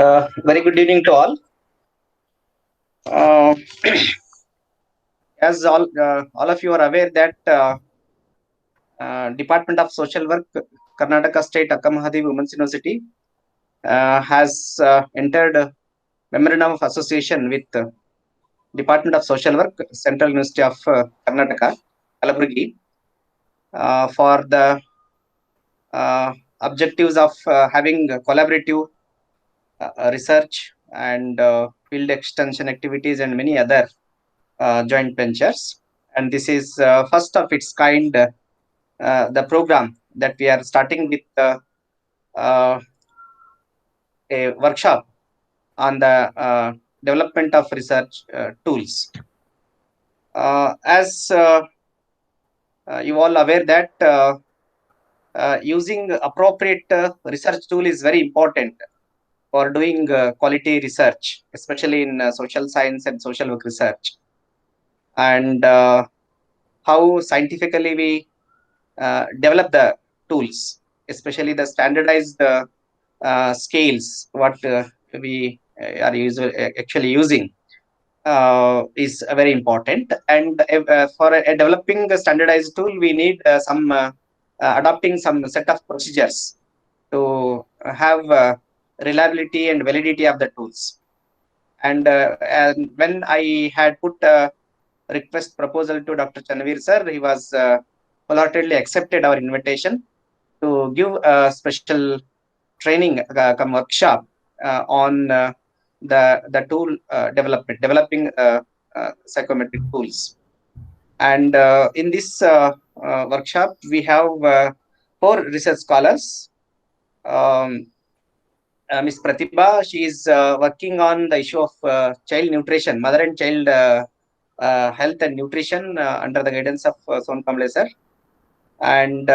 Very good evening to all. Uh, as all of you are aware that Department of Social Work, Karnataka State Akka Women's University has entered a memorandum of association with Department of Social Work, Central University of Karnataka, Kalaburgi, for the objectives of having collaborative research and field extension activities and many other joint ventures. And this is first of its kind, the program that we are starting with uh, a workshop on the development of research tools. As you all aware that using appropriate research tool is very important for doing quality research, especially in social science and social work research. And how scientifically we develop the tools, especially the standardized scales, what we are actually using is very important. And for developing a standardized tool, we need some adopting some set of procedures to have reliability and validity of the tools. And when I had put a request proposal to Dr. Chanveer sir, he was wholeheartedly accepted our invitation to give a special training come workshop on the tool developing psychometric tools. And in this workshop, we have four research scholars. Um, Ms. Pratibha, she is working on the issue of child nutrition, mother and child health and nutrition under the guidance of Son Kamble sir. And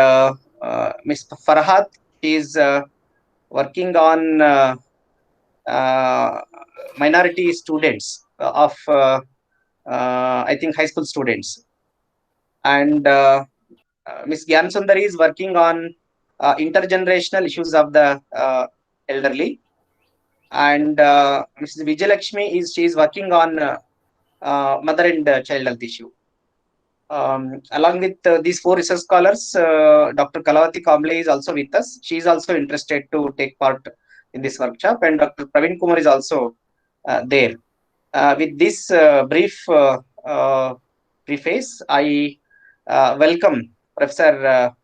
Ms. Farhat, she is working on minority students of I think high school students. And Ms. Gyan Sundari is working on intergenerational issues of the elderly. And Mrs. Vijayalakshmi she is working on mother and child health issue. Along with these four research scholars, Dr. Kalavati Kamble is also with us. She is also interested to take part in this workshop, and Dr. Praveen Kumar is also there. With this brief preface, I welcome Professor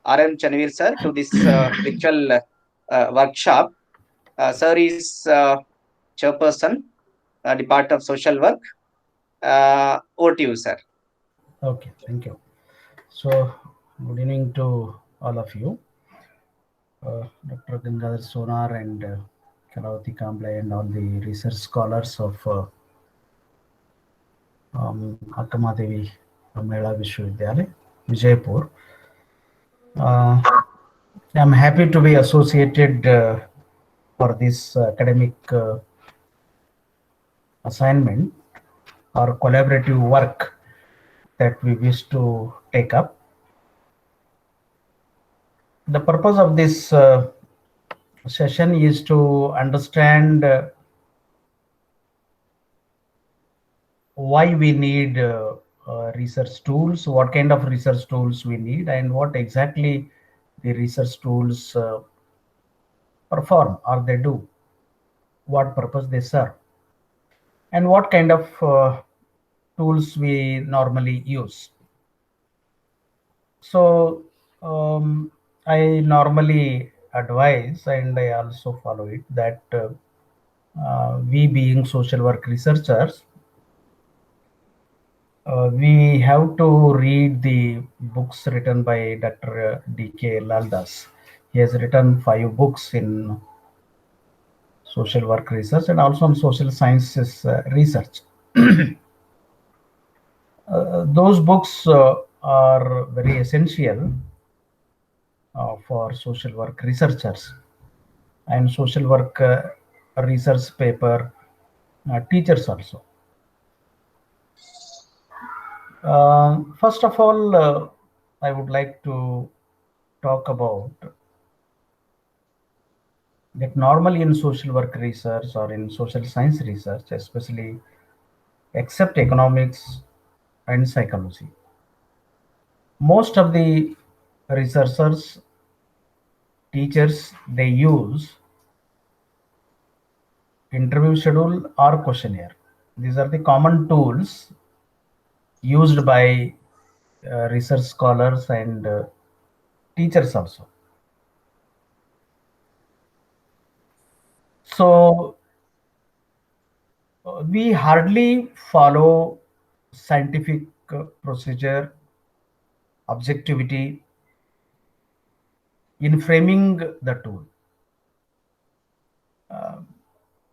R.M. Chanveer sir to this virtual workshop. Sir is chairperson, Department of Social Work. Over to you, sir. Okay, thank you. So, good evening to all of you. Dr. Gangadhar Sonar and Kalavati Kamble and all the research scholars of Akka Mahadevi Mahila Vishwavidyalaya, Vijaypur. I'm happy to be associated for this academic assignment or collaborative work that we wish to take up. The purpose of this session is to understand why we need research tools, what kind of research tools we need, and what exactly the research tools perform or they do, what purpose they serve, and what kind of tools we normally use. So I normally advise, and I also follow it, that we being social work researchers, we have to read the books written by Dr. D.K. Laldas. He has written 5 books in social work research and also on social sciences research. Those books are very essential for social work researchers and social work research paper teachers also. First of all, I would like to talk about that normally in social work research or in social science research, especially except economics and psychology, most of the researchers, teachers, they use interview schedule or questionnaire. These are the common tools used by research scholars and teachers also. So we hardly follow scientific procedure, objectivity in framing the tool. Uh,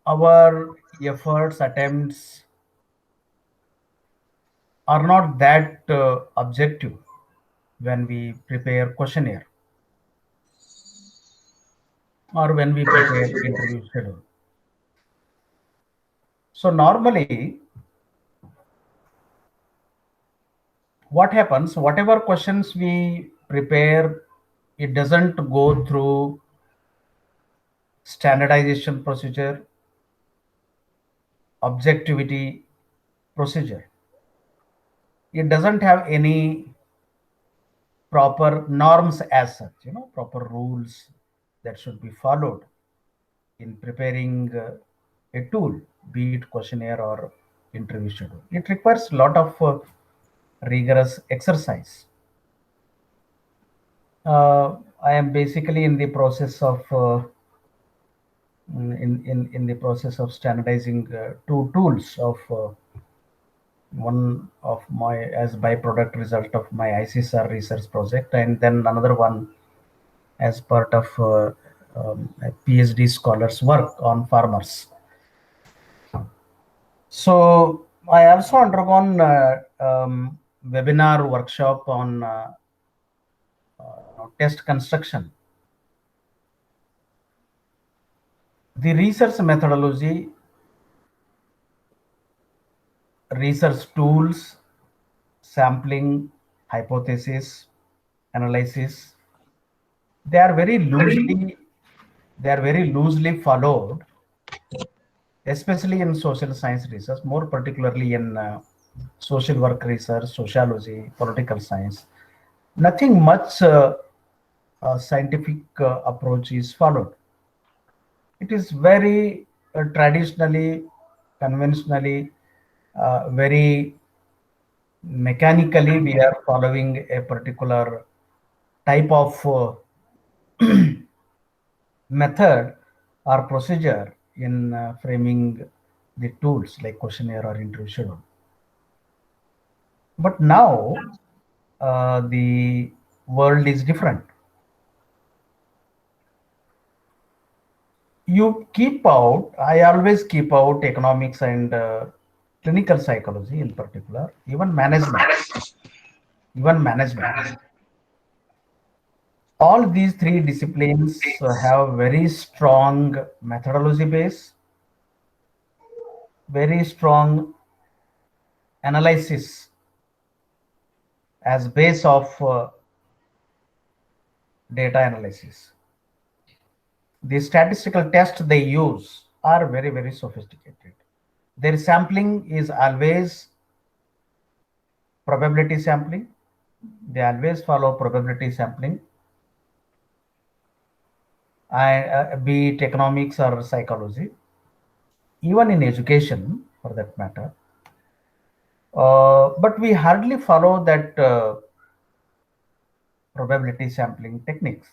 our efforts, attempts are not that objective when we prepare questionnaire or when we prepare interview schedule. So normally what happens, whatever questions we prepare, it doesn't go through standardization procedure, objectivity procedure. It doesn't have any proper norms as such, proper rules that should be followed in preparing a tool, be it questionnaire or interview schedule. It requires a lot of rigorous exercise. I am basically in the process of in the process of standardizing two tools of one of my as byproduct result of my ICSR research project, and then another one as part of a PhD scholars work on farmers. So I also undergone webinar workshop on test construction. The research methodology, research tools, sampling, hypothesis, analysis, they are very loosely followed, especially in social science research, more particularly in social work research, sociology, political science. Nothing much scientific approach is followed. It is very traditionally, conventionally, very mechanically, we are following a particular type of method or procedure in framing the tools like questionnaire or interview schedule. But now the world is different. I always keep out economics and clinical psychology in particular, even management. All these three disciplines have very strong methodology base, very strong analysis as base of data analysis. The statistical tests they use are very, very sophisticated. Their sampling is always probability sampling. They always follow probability sampling, be it economics or psychology, even in education for that matter. But we hardly follow that probability sampling techniques.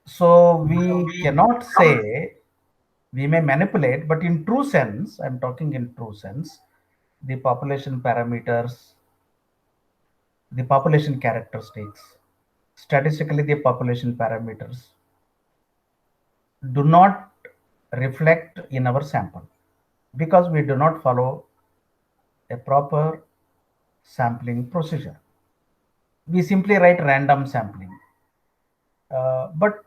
So we cannot say, we may manipulate, but in true sense, I'm talking in true sense, the population parameters, the population characteristics, statistically the population parameters do not reflect in our sample because we do not follow a proper sampling procedure. We simply write random sampling. But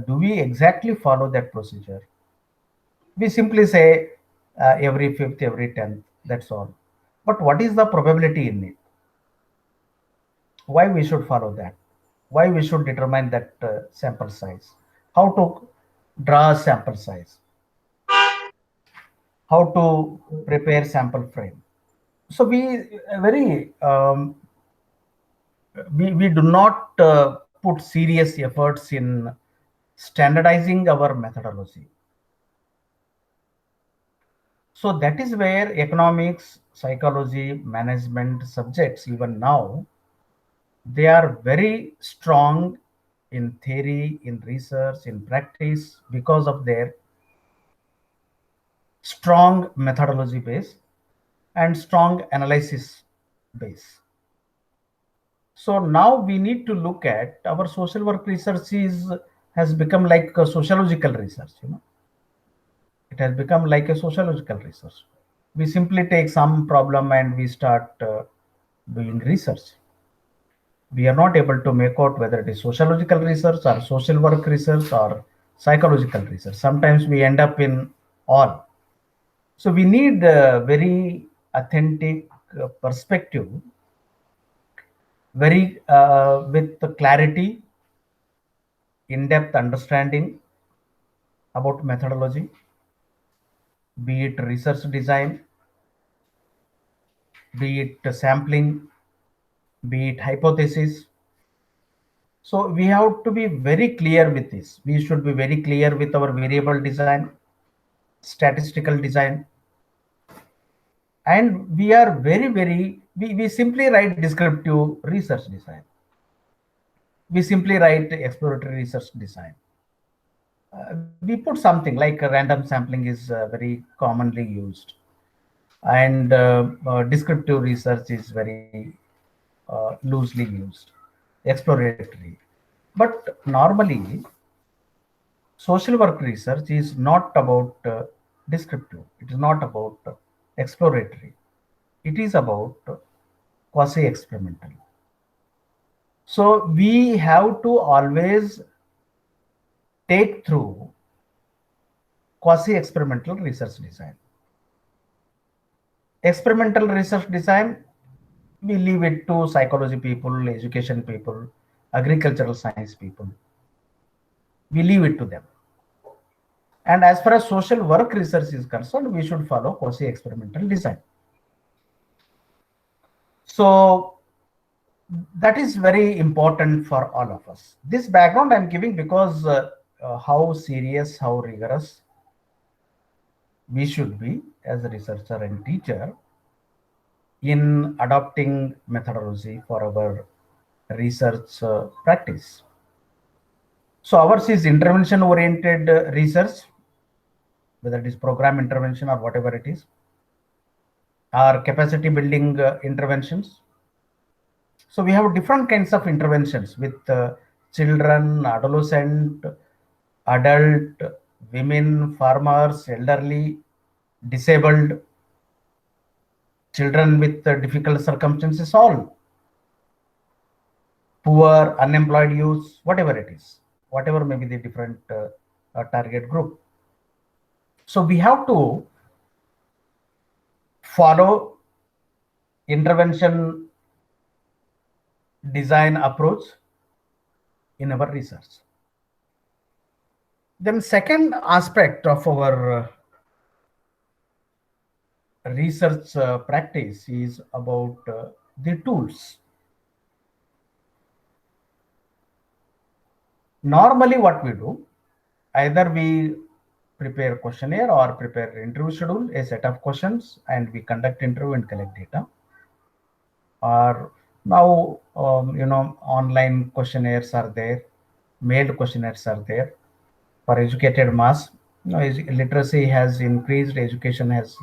do we exactly follow that procedure? We simply say every fifth, every 10th, that's all. But what is the probability in it? Why we should follow that? why we should determine that sample size, how to draw a sample size, how to prepare sample frame. So we do not put serious efforts in standardizing our methodology. So that is where economics, psychology, management subjects, even now, they are very strong in theory, in research, in practice, because of their strong methodology base and strong analysis base. So now we need to look at our social work research has become like a sociological research. It has become like a sociological research. We simply take some problem and we start doing research. We are not able to make out whether it is sociological research or social work research or psychological research. Sometimes we end up in all. So we need a very authentic perspective, very with the clarity, in-depth understanding about methodology, be it research design, be it sampling, be it hypothesis. So we have to be very clear with this. We should be very clear with our variable design, statistical design, and we are we simply write descriptive research design. We simply write exploratory research design. We put something like random sampling is very commonly used, and descriptive research is very loosely used, exploratory. But normally, social work research is not about descriptive, it is not about exploratory, it is about quasi experimental. So we have to always take through quasi experimental research design. Experimental research design, we leave it to psychology people, education people, agricultural science people. We leave it to them. And as far as social work research is concerned, we should follow quasi experimental design. So that is very important for all of us. This background I'm giving because how serious, how rigorous we should be as a researcher and teacher in adopting methodology for our research practice. So ours is intervention oriented research, whether it is program intervention or whatever it is, or capacity building interventions. So we have different kinds of interventions with children, adolescent, adult, women, farmers, elderly, disabled, children with difficult circumstances, all poor, unemployed youth, whatever it is, whatever may be the different target group. So we have to follow intervention design approach in our research. Then second aspect of our research practice is about the tools. Normally what we do, either we prepare questionnaire or prepare interview schedule, a set of questions, and we conduct interview and collect data. Or now, online questionnaires are there, mailed questionnaires are there for educated mass. Literacy has increased, education has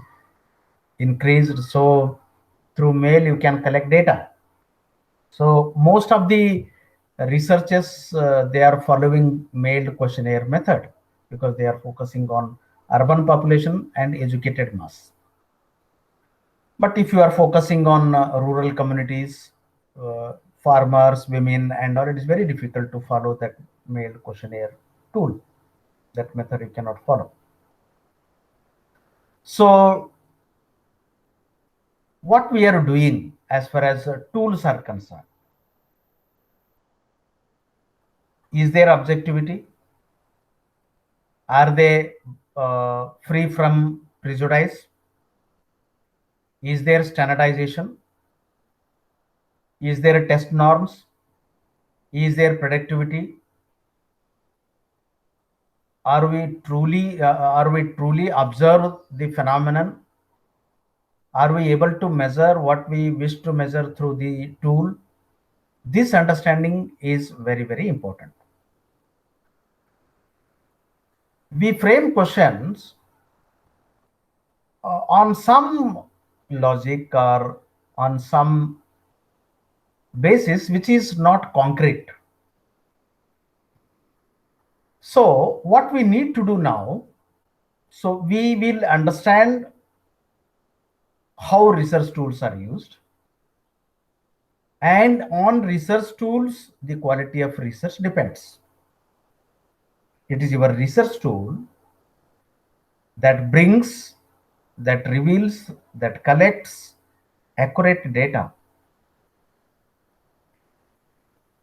increased, so through mail you can collect data. So most of the researchers they are following mailed questionnaire method because they are focusing on urban population and educated mass. But if you are focusing on rural communities, farmers, women, and all, it is very difficult to follow that mailed questionnaire tool. That method you cannot follow. So what we are doing as far as tools are concerned, Is there objectivity? Are they free from prejudice? Is there standardization? Is there test norms? Is there productivity? Are we truly observe the phenomenon? Are we able to measure what we wish to measure through the tool? This understanding is very, very important. We frame questions on some logic or on some basis which is not concrete. So what we need to do now, so we will understand how research tools are used, and on research tools the quality of research depends. It is your research tool that brings, that reveals, that collects accurate data.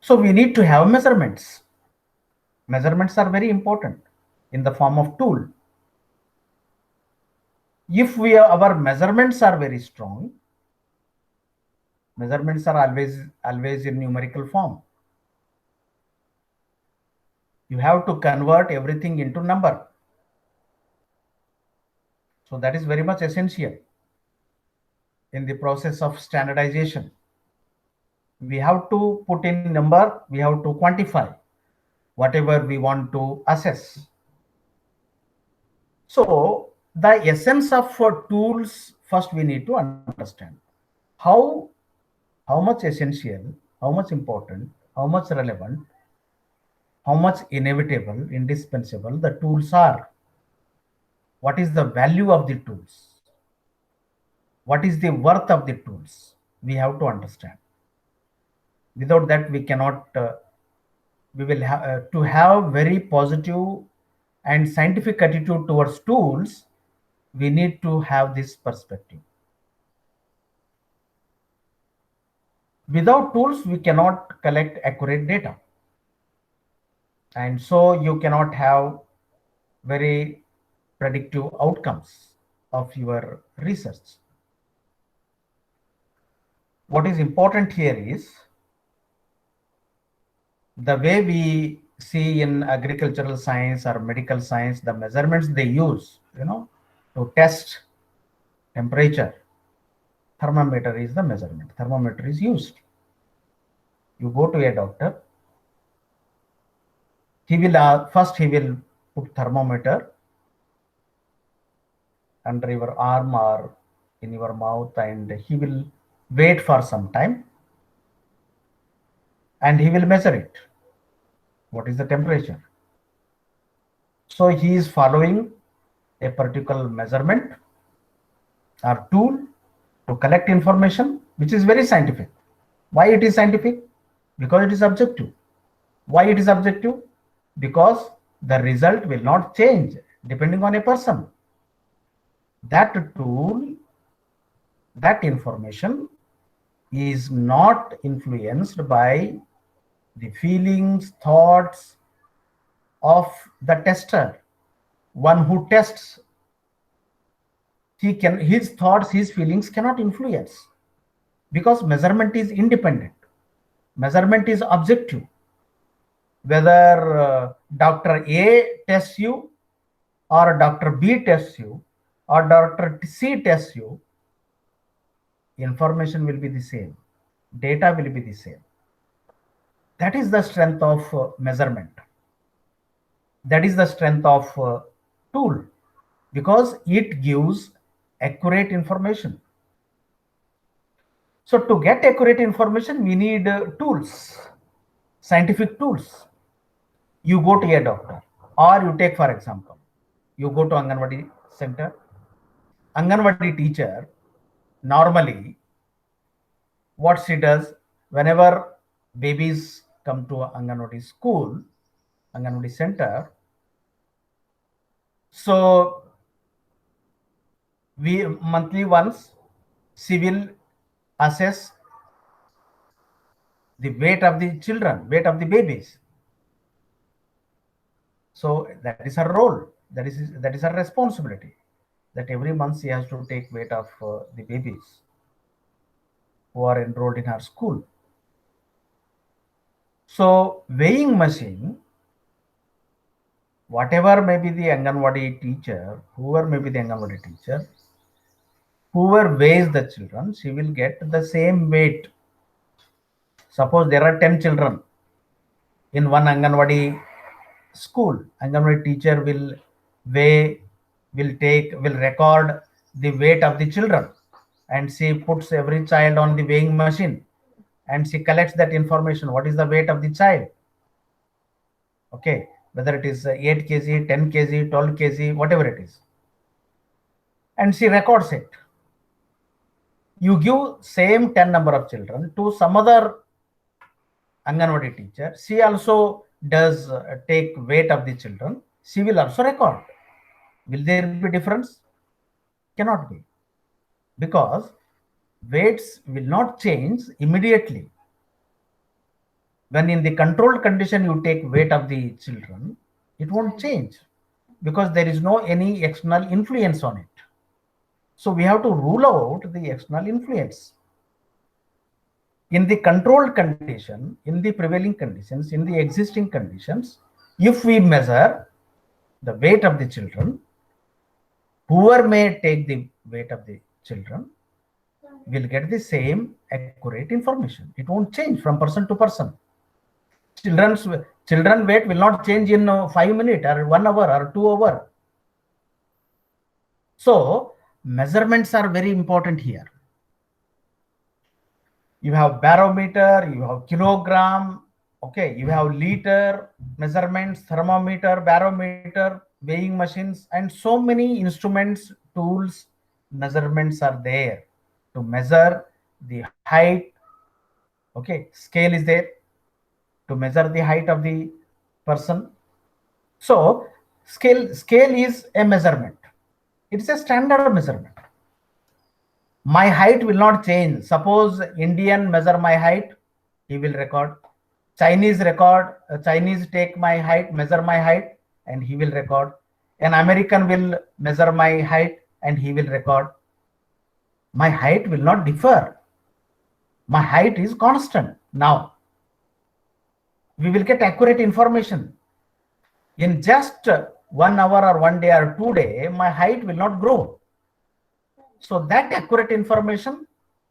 So we need to have measurements. Measurements are very important in the form of tool. If our measurements are very strong, measurements are always in numerical form. You have to convert everything into number. So that is very much essential in the process of standardization. We have to put in number, we have to quantify whatever we want to assess. So the essence of tools, first we need to understand how much essential, how much important, how much relevant, how much inevitable, indispensable the tools are. What is the value of the tools? What is the worth of the tools? We have to understand. Without that, we cannot, we will have to have very positive and scientific attitude towards tools. We need to have this perspective. Without tools, we cannot collect accurate data. And so you cannot have very predictive outcomes of your research. What is important here is the way we see in agricultural science or medical science, the measurements they use, to test temperature. Thermometer is the measurement. Thermometer is used. You go to a doctor. He will first put thermometer under your arm or in your mouth, and he will wait for some time and he will measure it. What is the temperature? So he is following a particular measurement or tool to collect information, which is very scientific. Why it is scientific? Because it is objective. Why it is objective? Because the result will not change depending on a person. That tool, that information is not influenced by the feelings, thoughts of the tester. One who tests, his thoughts, his feelings cannot influence, because measurement is independent. Measurement is objective. Whether Dr. A tests you, or Dr. B tests you, or Dr. C tests you, information will be the same. Data will be the same. That is the strength of measurement. That is the strength of tool, because it gives accurate information. So to get accurate information, we need tools, scientific tools. You go to a doctor, or you take, for example, you go to Anganwadi center. Anganwadi teacher, normally what she does, whenever babies come to Anganwadi school, Anganwadi center, so we monthly once, she will assess the weight of the children, weight of the babies. So that is her role. That is her responsibility. That every month she has to take weight of the babies who are enrolled in her school. So weighing machine, whatever may be the Anganwadi teacher, whoever may be the Anganwadi teacher, whoever weighs the children, she will get the same weight. Suppose there are 10 children in one Anganwadi school. Anganwadi teacher will weigh, will record the weight of the children, and she puts every child on the weighing machine, and she collects that information. What is the weight of the child? Okay, whether it is 8 kg, 10 kg, 12 kg, whatever it is, and she records it. You give same 10 number of children to some other Anganwadi teacher, she also does take weight of the children, she will also record. Will there be difference? Cannot be, because weights will not change immediately. When in the controlled condition you take weight of the children, it won't change because there is no any external influence on it. So we have to rule out the external influence. In the controlled condition, in the prevailing conditions, in the existing conditions, if we measure the weight of the children, whoever may take the weight of the children will get the same accurate information. It won't change from person to person. Children weight will not change in 5 minutes or 1 hour or 2 hours. So measurements are very important here. You have barometer, you have kilogram, okay, you have liter measurements, thermometer, barometer, weighing machines, and so many instruments, tools, measurements are there to measure the height. Okay, scale is there to measure the height of the person. So scale is a measurement. It's a standard measurement. My height will not change. Suppose Indian measure my height, he will record. Chinese record, Chinese take my height, measure my height, and he will record. An American will measure my height and he will record. My height will not differ. My height is constant. Now, we will get accurate information. In just 1 hour or 1 day or 2 days, my height will not grow. So that accurate information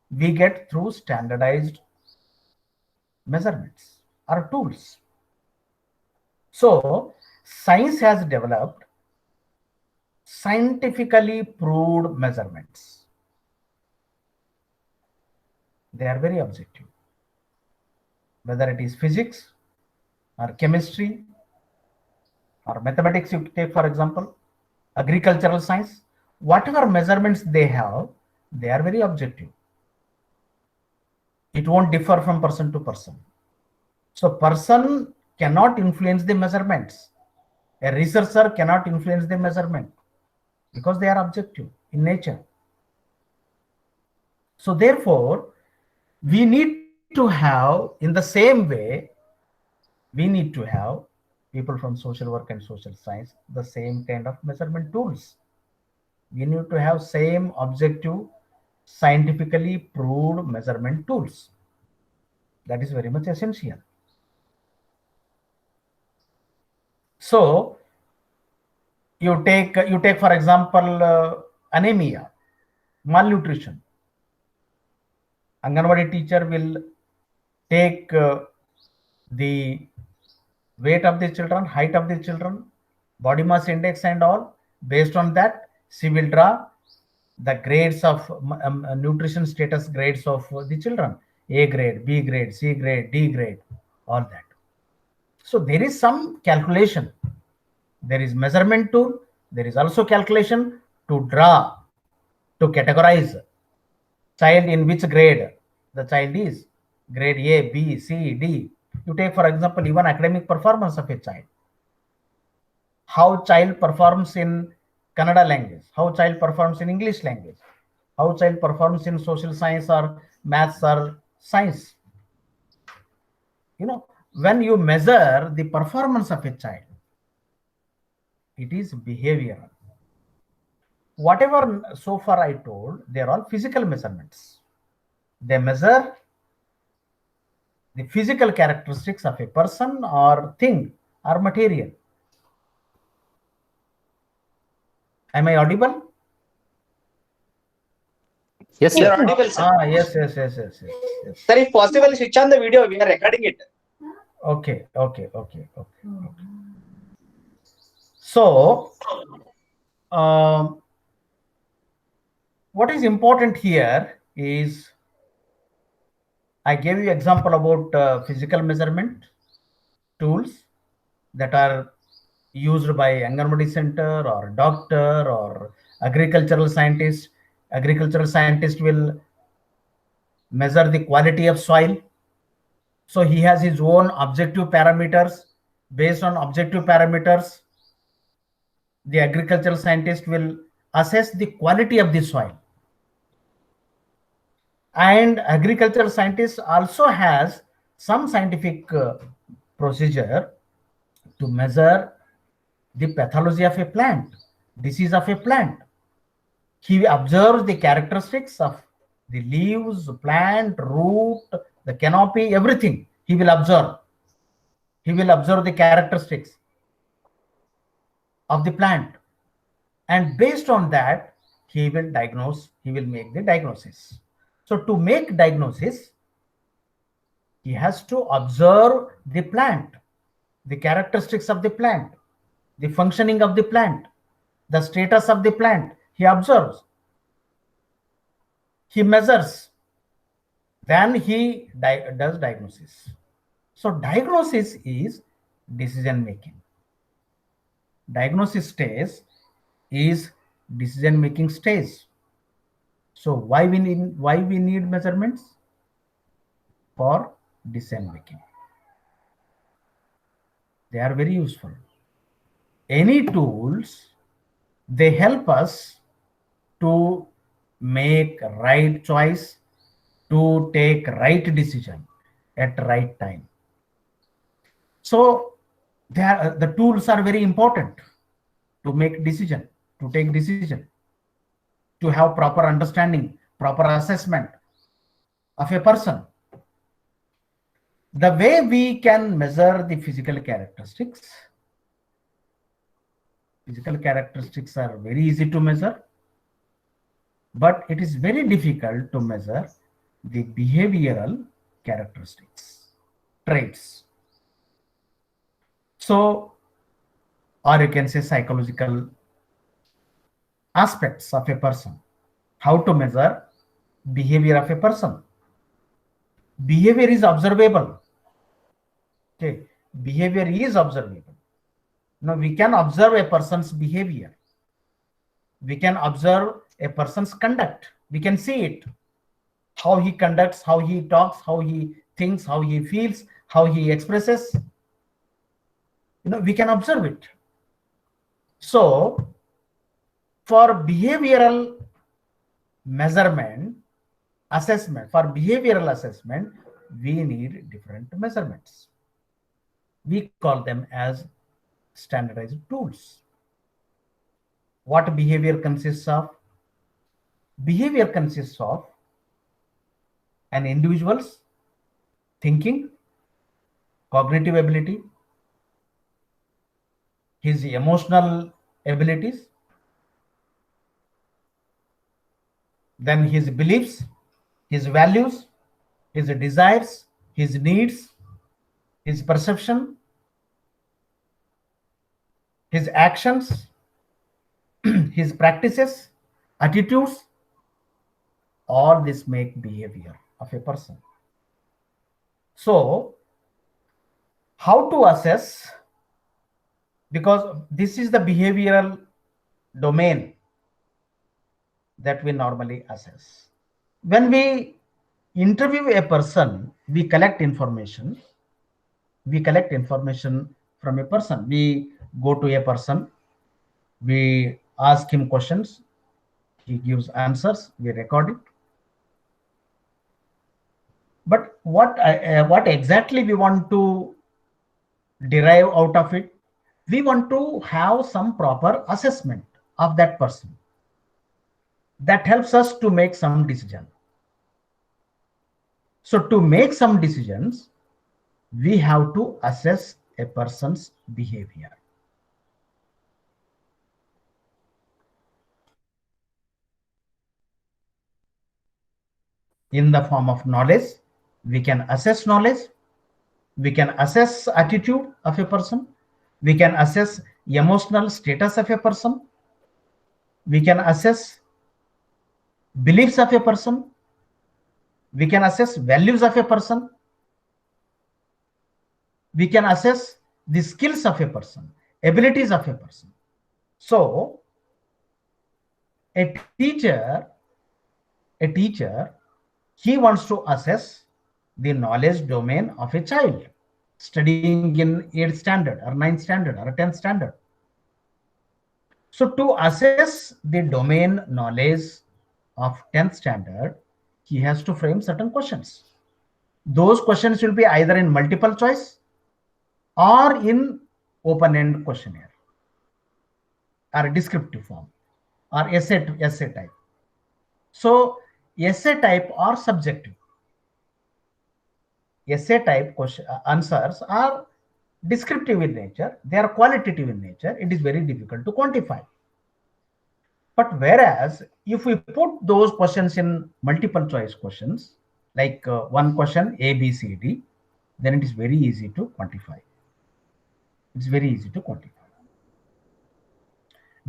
we get through standardized measurements or tools. So science has developed scientifically proved measurements. They are very objective. Whether it is physics or chemistry or mathematics, you take for example, agricultural science, whatever measurements they have, they are very objective. It won't differ from person to person. So person cannot influence the measurements. A researcher cannot influence the measurement because they are objective in nature. So therefore, we need to have, in the same way, we need to have people from social work and social science, the same kind of measurement tools. We need to have same objective, scientifically proved measurement tools. That is very much essential. So you take for example anemia, malnutrition. Anganwadi teacher will take the weight of the children, height of the children, body mass index and all. Based on that, she will draw the grades of nutrition status grades of the children. A grade, B grade, C grade, D grade, all that. So there is some calculation. There is measurement tool. There is also calculation to draw, to categorize child in which grade the child is. Grade A, B, C, D. You take for example even academic performance of a child. How child performs in Kannada language, how child performs in English language, how child performs in social science or maths or science. You know, when you measure the performance of a child, It is behavioral. Whatever so far I told, they are all physical measurements. They measure the physical characteristics of a person or thing or material. Am I audible? Yes, You're sir. audible, sir. Yes. Sir, if possible, switch on the video. We are recording it. Okay. So, what is important here is I gave you example about physical measurement tools that are used by Anganwadi center or doctor or agricultural scientist. Agricultural scientist will measure the quality of soil. So he has his own objective parameters. Based on objective parameters, the agricultural scientist will assess the quality of the soil. And agricultural scientist also has some scientific procedure to measure the pathology of a plant, disease of a plant. He observes the characteristics of the leaves, plant, root, the canopy, everything he will observe. He will observe the characteristics of the plant. And based on that, he will diagnose, he will make the diagnosis. So to make diagnosis, he has to observe the plant, the characteristics of the plant, the functioning of the plant, the status of the plant. He observes, he measures, then he does diagnosis. So diagnosis is decision making. Diagnosis stage is decision making stage. So why we need measurements? For decision making. They are very useful. Any tools, they help us to make right choice, to take right decision at right time. So the tools are very important to make decision, to take decision, to have proper understanding, proper assessment of a person. The way we can measure the physical characteristics are very easy to measure, but it is very difficult to measure the behavioral characteristics, traits. So, or you can say psychological aspects of a person. How to measure behavior of a person? Behavior is observable. Okay, behavior is observable. Now we can observe a person's behavior. We can observe a person's conduct. We can see it. How he conducts, how he talks, how he thinks, how he feels, how he expresses. We can observe it. So for behavioral measurement, assessment, for behavioral assessment, we need different measurements. We call them as standardized tools. What behavior consists of? Behavior consists of an individual's thinking, cognitive ability, his emotional abilities, then his beliefs, his values, his desires, his needs, his perception, his actions, his practices, attitudes. All this make behavior of a person. So how to assess? Because this is the behavioral domain that we normally assess. When we interview a person, we collect information. We collect information from a person. We go to a person, we ask him questions, he gives answers, we record it. But what exactly we want to derive out of it? we want to have some proper assessment of that person that helps us to make some decision. So to make some decisions, we have to assess a person's behavior. In the form of knowledge, we can assess knowledge, we can assess attitude of a person, we can assess emotional status of a person, we can assess beliefs of a person, we can assess values of a person, we can assess the skills of a person, abilities of a person. So a teacher, he wants to assess the knowledge domain of a child studying in 8th standard or 9th standard or 10th standard. So to assess the domain knowledge of 10th standard, he has to frame certain questions. Those questions will be either in multiple choice or in open-end questionnaire or descriptive form or essay type. So essay type or subjective. Essay type answers are descriptive in nature, they are qualitative in nature, it is very difficult to quantify. But whereas if we put those questions in multiple choice questions, like one question A, B, C, D, then it is very easy to quantify. It's very easy to quantify.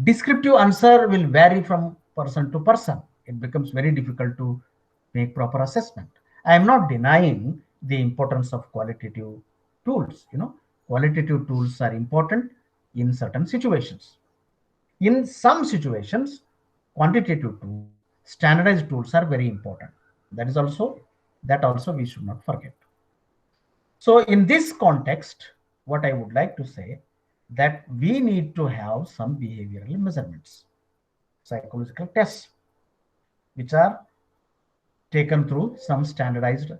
Descriptive answer will vary from person to person. It becomes very difficult to make proper assessment. I am not denying the importance of qualitative tools. Qualitative tools are important in certain situations. In some situations, quantitative tools, standardized tools are very important. That also we should not forget. So in this context, what I would like to say that we need to have some behavioral measurements, psychological tests, which are taken through some standardization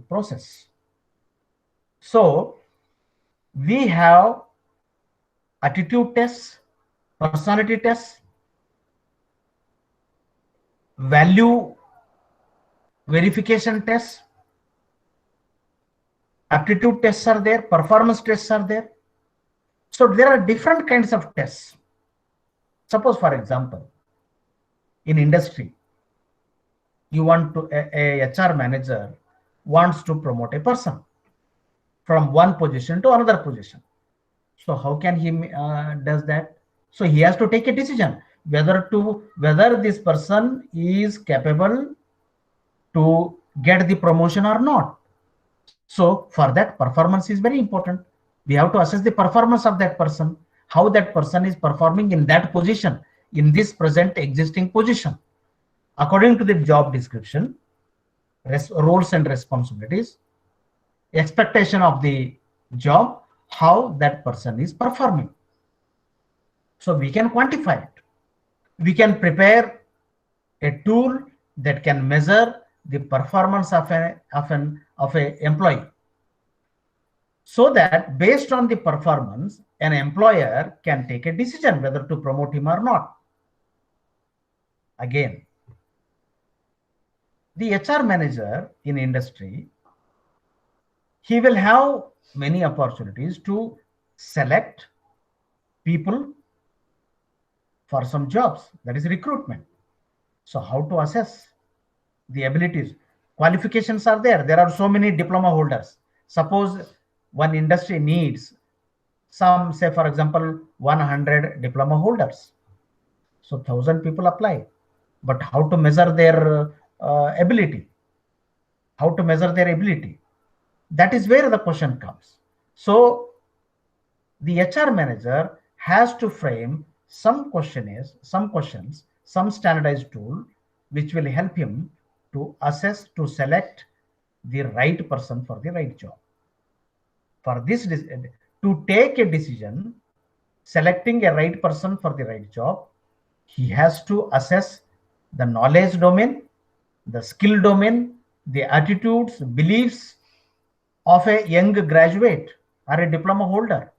process. So we have attitude tests, personality tests, value verification tests, aptitude tests are there, performance tests are there. So there are different kinds of tests. Suppose, for example, in industry, you want to a HR manager wants to promote a person from one position to another position. So how can he does that? So he has to take a decision whether this person is capable to get the promotion or not. So for that, performance is very important. We have to assess the performance of that person, how that person is performing in that position, in this present existing position, according to the job description, roles and responsibilities, expectation of the job, how that person is performing. So we can quantify it. We can prepare a tool that can measure the performance of a employee, so that based on the performance, an employer can take a decision whether to promote him or not. Again, the HR manager in industry, he will have many opportunities to select people for some jobs, that is recruitment. So how to assess the abilities? Qualifications are there. There are so many diploma holders. Suppose one industry needs some, say for example, 100 diploma holders. So 1,000 people apply. But how to measure their ability? How to measure their ability? That is where the question comes. So the HR manager has to frame some questions, some standardized tool which will help him to assess, to select the right person for the right job. For this, to take a decision, selecting a right person for the right job, he has to assess the knowledge domain, the skill domain, the attitudes, beliefs of a young graduate or a diploma holder.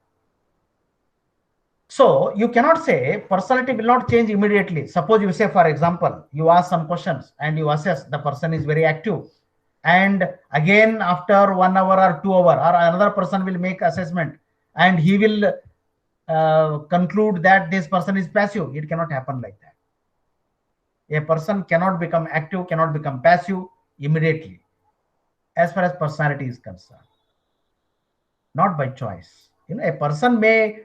So you cannot say personality will not change immediately. Suppose you say, for example, you ask some questions and you assess the person is very active. And again, after 1 hour or 2 hour, or another person will make assessment and he will conclude that this person is passive. It cannot happen like that. A person cannot become active, cannot become passive immediately, as far as personality is concerned. Not by choice. A person may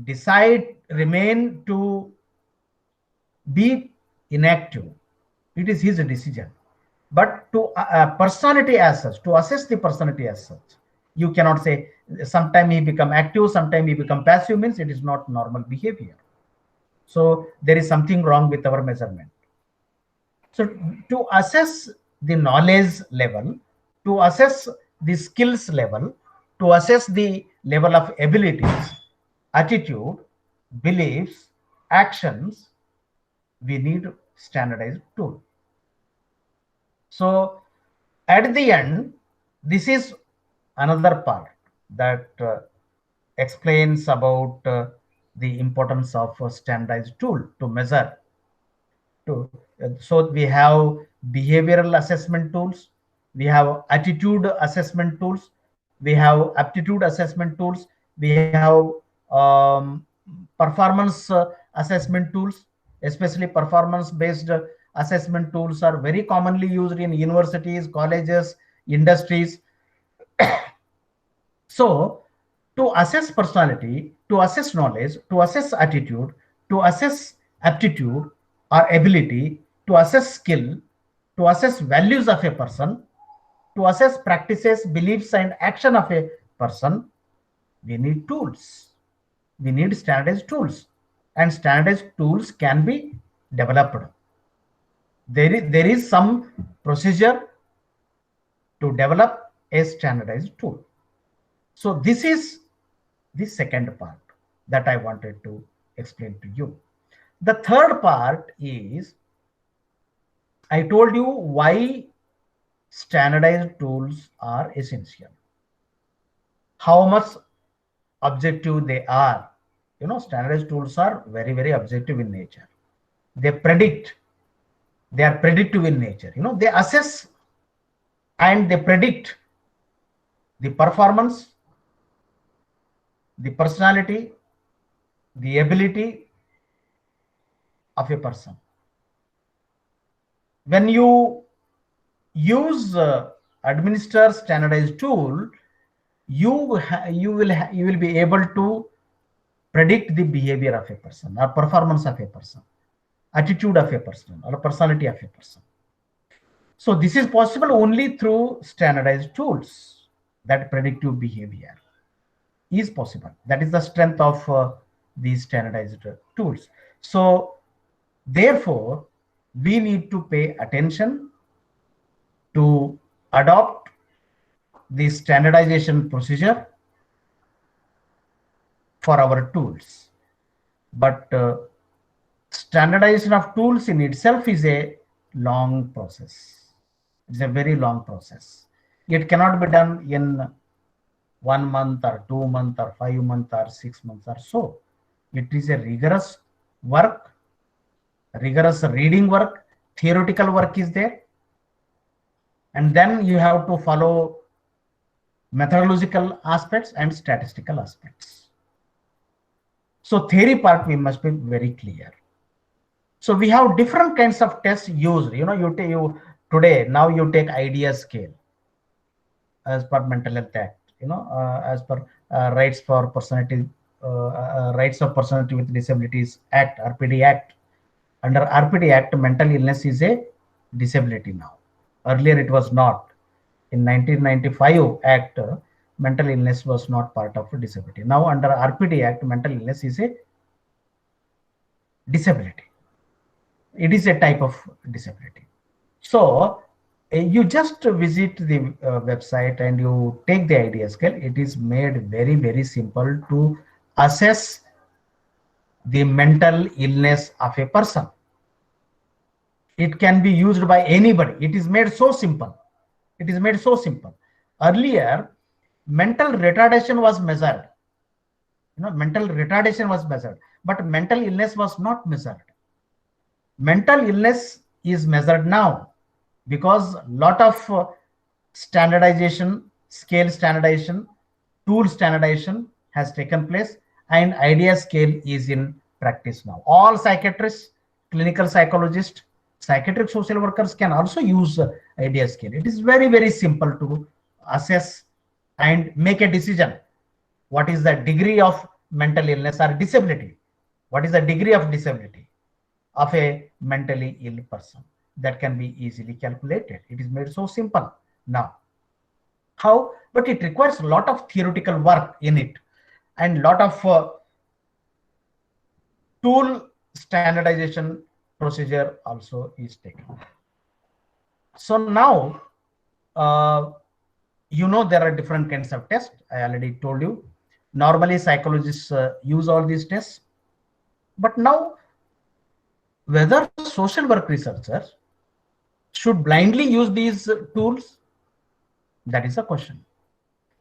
decide, remain to be inactive. It is his decision. But to personality as such, to assess the personality as such, you cannot say sometime he become active, sometime he become passive, means it is not normal behavior. So there is something wrong with our measurement. So to assess the knowledge level, to assess the skills level, to assess the level of abilities, attitude, beliefs, actions, we need standardized tool. So at the end, this is another part that explains about the importance of a standardized tool to measure. So we have behavioral assessment tools, we have attitude assessment tools, we have aptitude assessment tools, we have performance assessment tools. Especially performance based assessment tools are very commonly used in universities, colleges, industries. So to assess personality, to assess knowledge, to assess attitude, to assess aptitude or ability, to assess skill, to assess values of a person, to assess practices, beliefs, and action of a person, we need tools. We need standardized tools. And standardized tools can be developed. There is some procedure to develop a standardized tool. So this is the second part that I wanted to explain to you. The third part is, I told you why standardized tools are essential, how much objective they are. Standardized tools are very, very objective in nature. They predict, they are predictive in nature. They assess and they predict the performance, the personality, the ability of a person. When you use administer standardized tool, you will be able to predict the behavior of a person or performance of a person, attitude of a person or personality of a person. So this is possible only through standardized tools. That predictive behavior is possible. That is the strength of these standardized tools. So therefore, we need to pay attention to adopt the standardization procedure for our tools. But standardization of tools in itself is a long process. It's a very long process. It cannot be done in 1 month or 2 months or 5 months or 6 months or so. It is a rigorous work, rigorous reading work, theoretical work is there. And then you have to follow methodological aspects and statistical aspects. So theory part, we must be very clear. So we have different kinds of tests used. Today, now you take IDEA scale as per Mental Health Act, as per Rights of Personality with Disabilities Act, RPD Act. Under RPD Act, mental illness is a disability now. Earlier it was not. In 1995 Act, mental illness was not part of a disability. Now under RPD Act, mental illness is a disability. It is a type of disability. So you just visit the website and you take the IDEA scale. It is made very, very simple to assess the mental illness of a person. It can be used by anybody. It is made so simple. It is made so simple. Earlier, mental retardation was measured. Mental retardation was measured, but mental illness was not measured. Mental illness is measured now because lot of standardization, scale standardization, tool standardization has taken place, and idea scale is in practice now. All psychiatrists, clinical psychologists, psychiatric social workers can also use idea scale. It is very, very simple to assess and make a decision. What is the degree of mental illness or disability? What is the degree of disability of a mentally ill person? That can be easily calculated. It is made so simple now. How? But it requires a lot of theoretical work in it, and lot of tool standardization procedure also is taken. So now, there are different kinds of tests. I already told you. Normally, psychologists use all these tests. But now, whether social work researchers should blindly use these tools, that is a question.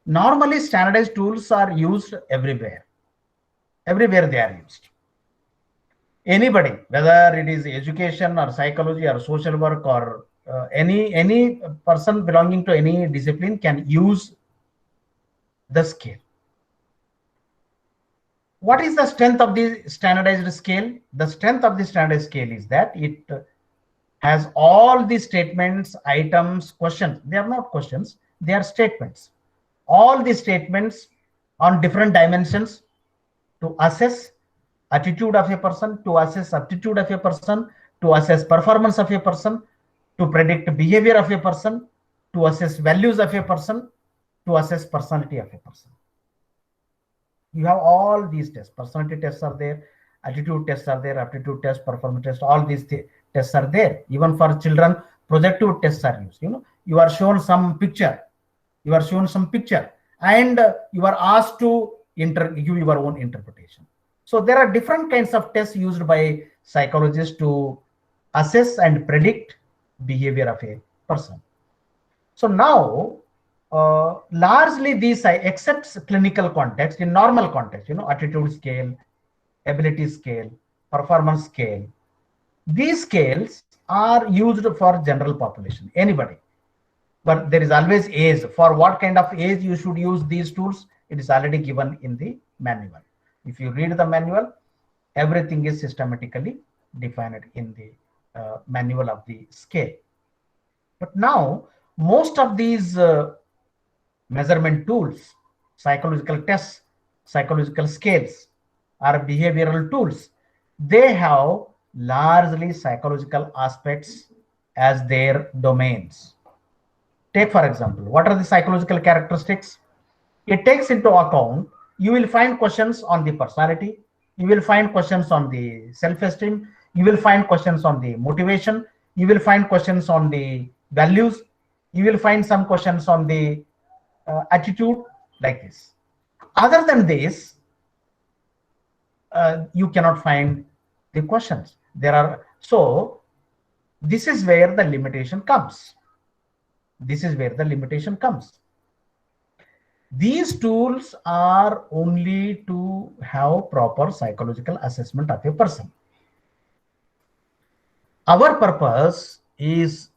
Normally, standardized tools are used everywhere. Everywhere they are used. Anybody, whether it is education or psychology or social work or any person belonging to any discipline can use the scale. What is the strength of the standardized scale? The strength of the standardized scale is that it has all the statements, items, questions. They are not questions, they are statements. All the statements on different dimensions to assess attitude of a person, to assess aptitude of a person, to assess performance of a person, to predict behavior of a person, to assess values of a person, to assess personality of a person. You have all these tests. Personality tests are there, attitude tests are there, aptitude tests, performance tests, all these tests are there. Even for children, projective tests are used. You are shown some picture, and you are asked to give your own interpretation. So there are different kinds of tests used by psychologists to assess and predict behavior of a person. So now, largely these, except clinical context, in normal context, attitude scale, ability scale, performance scale, these scales are used for general population, anybody. But there is always age. For what kind of age you should use these tools, it is already given in the manual. If you read the manual, everything is systematically defined in the manual of the scale. But now, most of these measurement tools, psychological tests, psychological scales, or behavioral tools, they have largely psychological aspects as their domains. Take, for example, what are the psychological characteristics? It takes into account, you will find questions on the personality, you will find questions on the self-esteem, you will find questions on the motivation, you will find questions on the values, you will find some questions on the attitude, like this. Other than this, you cannot find the questions. So this is where the limitation comes. These tools are only to have proper psychological assessment of a person. Our purpose is,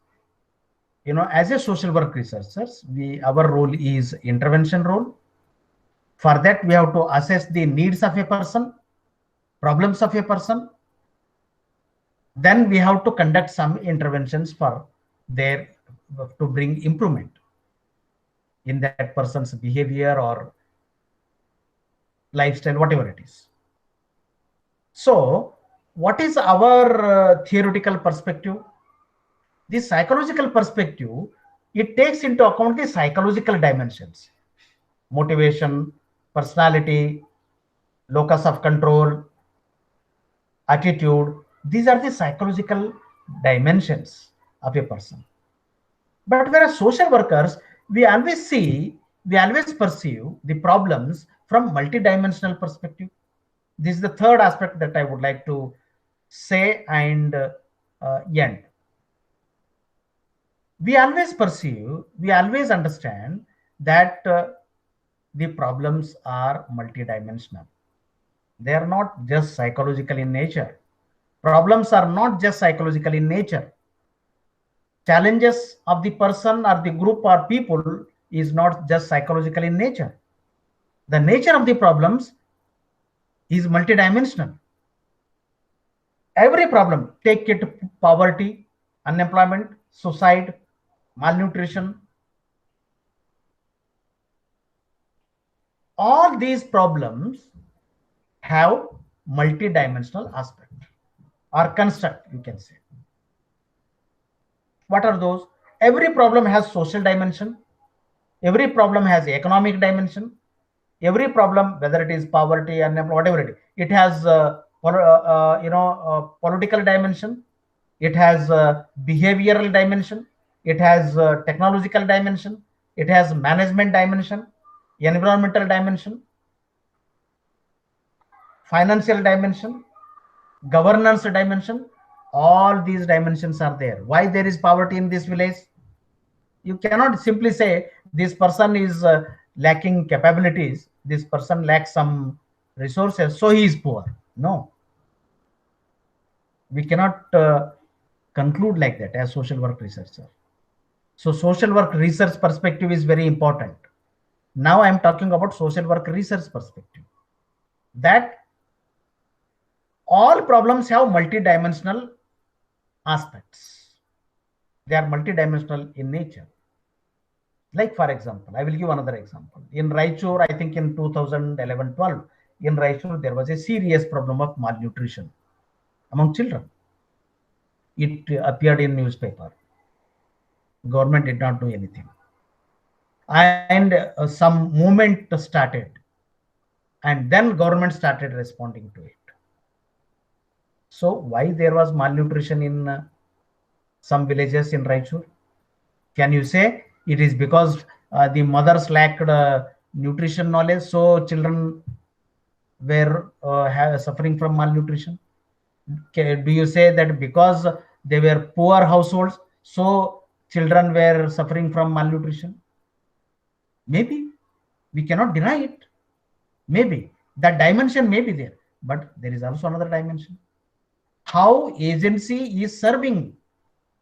as a social work researchers, our role is intervention role. For that, we have to assess the needs of a person, problems of a person. Then we have to conduct some interventions to bring improvement in that person's behavior or lifestyle, whatever it is. So what is our theoretical perspective? The psychological perspective, it takes into account the psychological dimensions: motivation, personality, locus of control, attitude. These are the psychological dimensions of a person. But whereas social workers, we always perceive the problems from multidimensional perspective. This is the third aspect that I would like to say and end. We always understand that the problems are multidimensional. They are not just psychological in nature. Problems are not just psychological in nature. Challenges of the person or the group or people is not just psychological in nature. The nature of the problems is multidimensional. Every problem, take it poverty, unemployment, suicide, malnutrition, all these problems have multidimensional aspect or construct, you can say. What are those? Every problem has social dimension. Every problem has economic dimension. Every problem, whether it is poverty, unemployment, whatever it has political dimension. It has behavioral dimension. It has technological dimension. It has management dimension, environmental dimension, financial dimension, governance dimension. All these dimensions are there. Why there is poverty in this village? You cannot simply say this person is lacking capabilities, this person lacks some resources, so he is poor. No, we cannot conclude like that as social work researcher. So social work research perspective is very important. Now I am talking about social work research perspective, that all problems have multidimensional aspects. They are multidimensional in nature. Like, for example, I will give another example. In Raichur, I think in 2011-12, in Raichur, there was a serious problem of malnutrition among children. It appeared in newspaper. Government did not do anything. And some movement started. And then government started responding to it. So why there was malnutrition in some villages in Raichur? Can you say it is because the mothers lacked nutrition knowledge, so children were suffering from malnutrition? Do you say that because they were poor households, so children were suffering from malnutrition? Maybe. We cannot deny it. Maybe. That dimension may be there. But there is also another dimension. How agency is serving,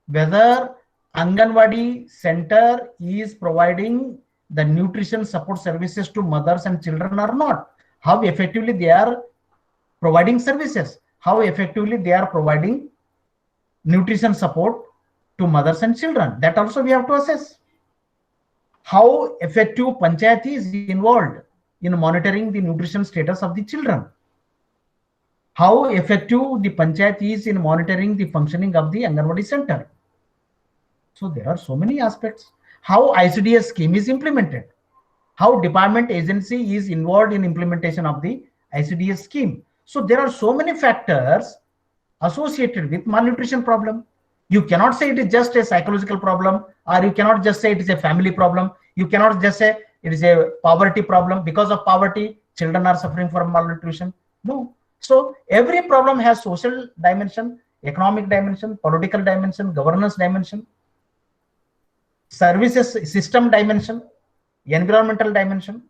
whether Anganwadi center is providing the nutrition support services to mothers and children or not. How effectively they are providing services. How effectively they are providing nutrition support to mothers and children. That also we have to assess. How effective panchayat is involved in monitoring the nutrition status of the children. How effective the panchayat is in monitoring the functioning of the Anganwadi center. So there are so many aspects. How ICDS scheme is implemented. How department agency is involved in implementation of the ICDS scheme. So there are so many factors associated with malnutrition problem. You cannot say it is just a psychological problem, or you cannot just say it is a family problem. You cannot just say it is a poverty problem. Because of poverty, children are suffering from malnutrition. No. So every problem has social dimension, economic dimension, political dimension, governance dimension, services system dimension, environmental dimension,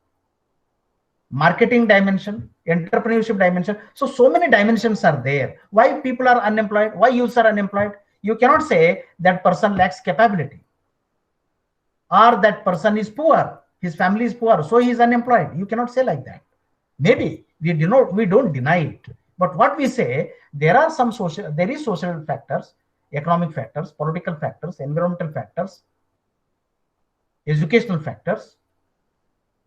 marketing dimension, entrepreneurship dimension. So many dimensions are there. Why people are unemployed? Why youths are unemployed? You cannot say that person lacks capability, or that person is poor, his family is poor, so he is unemployed. You cannot say like that. Maybe we don't deny it, but what we say, there is social factors, economic factors, political factors, environmental factors, educational factors,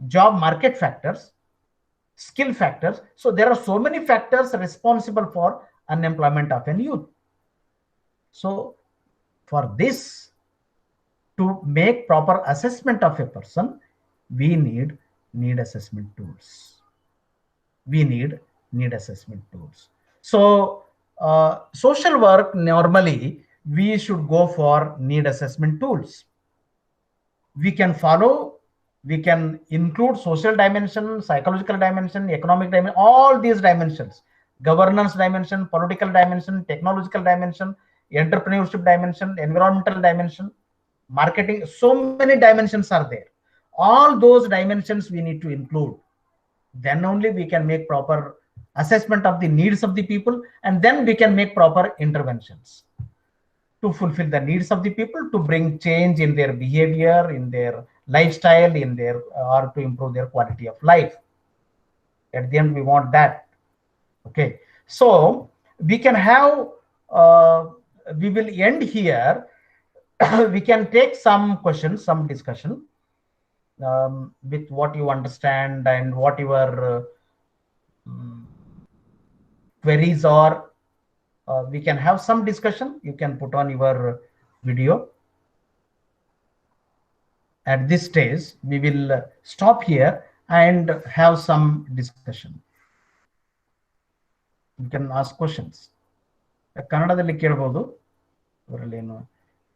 job market factors, skill factors. So there are so many factors responsible for unemployment of a youth. So for this, to make proper assessment of a person, we need assessment tools. We need assessment tools. So social work, normally we should go for need assessment tools. We can include social dimension, psychological dimension, economic dimension, all these dimensions, governance dimension, political dimension, technological dimension, entrepreneurship dimension, environmental dimension, marketing. So many dimensions are there. All those dimensions we need to include. Then only we can make proper assessment of the needs of the people, and then we can make proper interventions to fulfill the needs of the people, to bring change in their behavior, in their lifestyle, in their or to improve their quality of life. At the end, we want that. Okay, so we can have we will end here. We can take some questions, some discussion with what you understand and what your queries are. We can have some discussion. You can put on your video. At this stage, we will stop here and have some discussion. You can ask questions. ಕನ್ನಡದಲ್ಲಿ ಕೇಳಬಹುದು. ಅವರಲ್ಲೇನು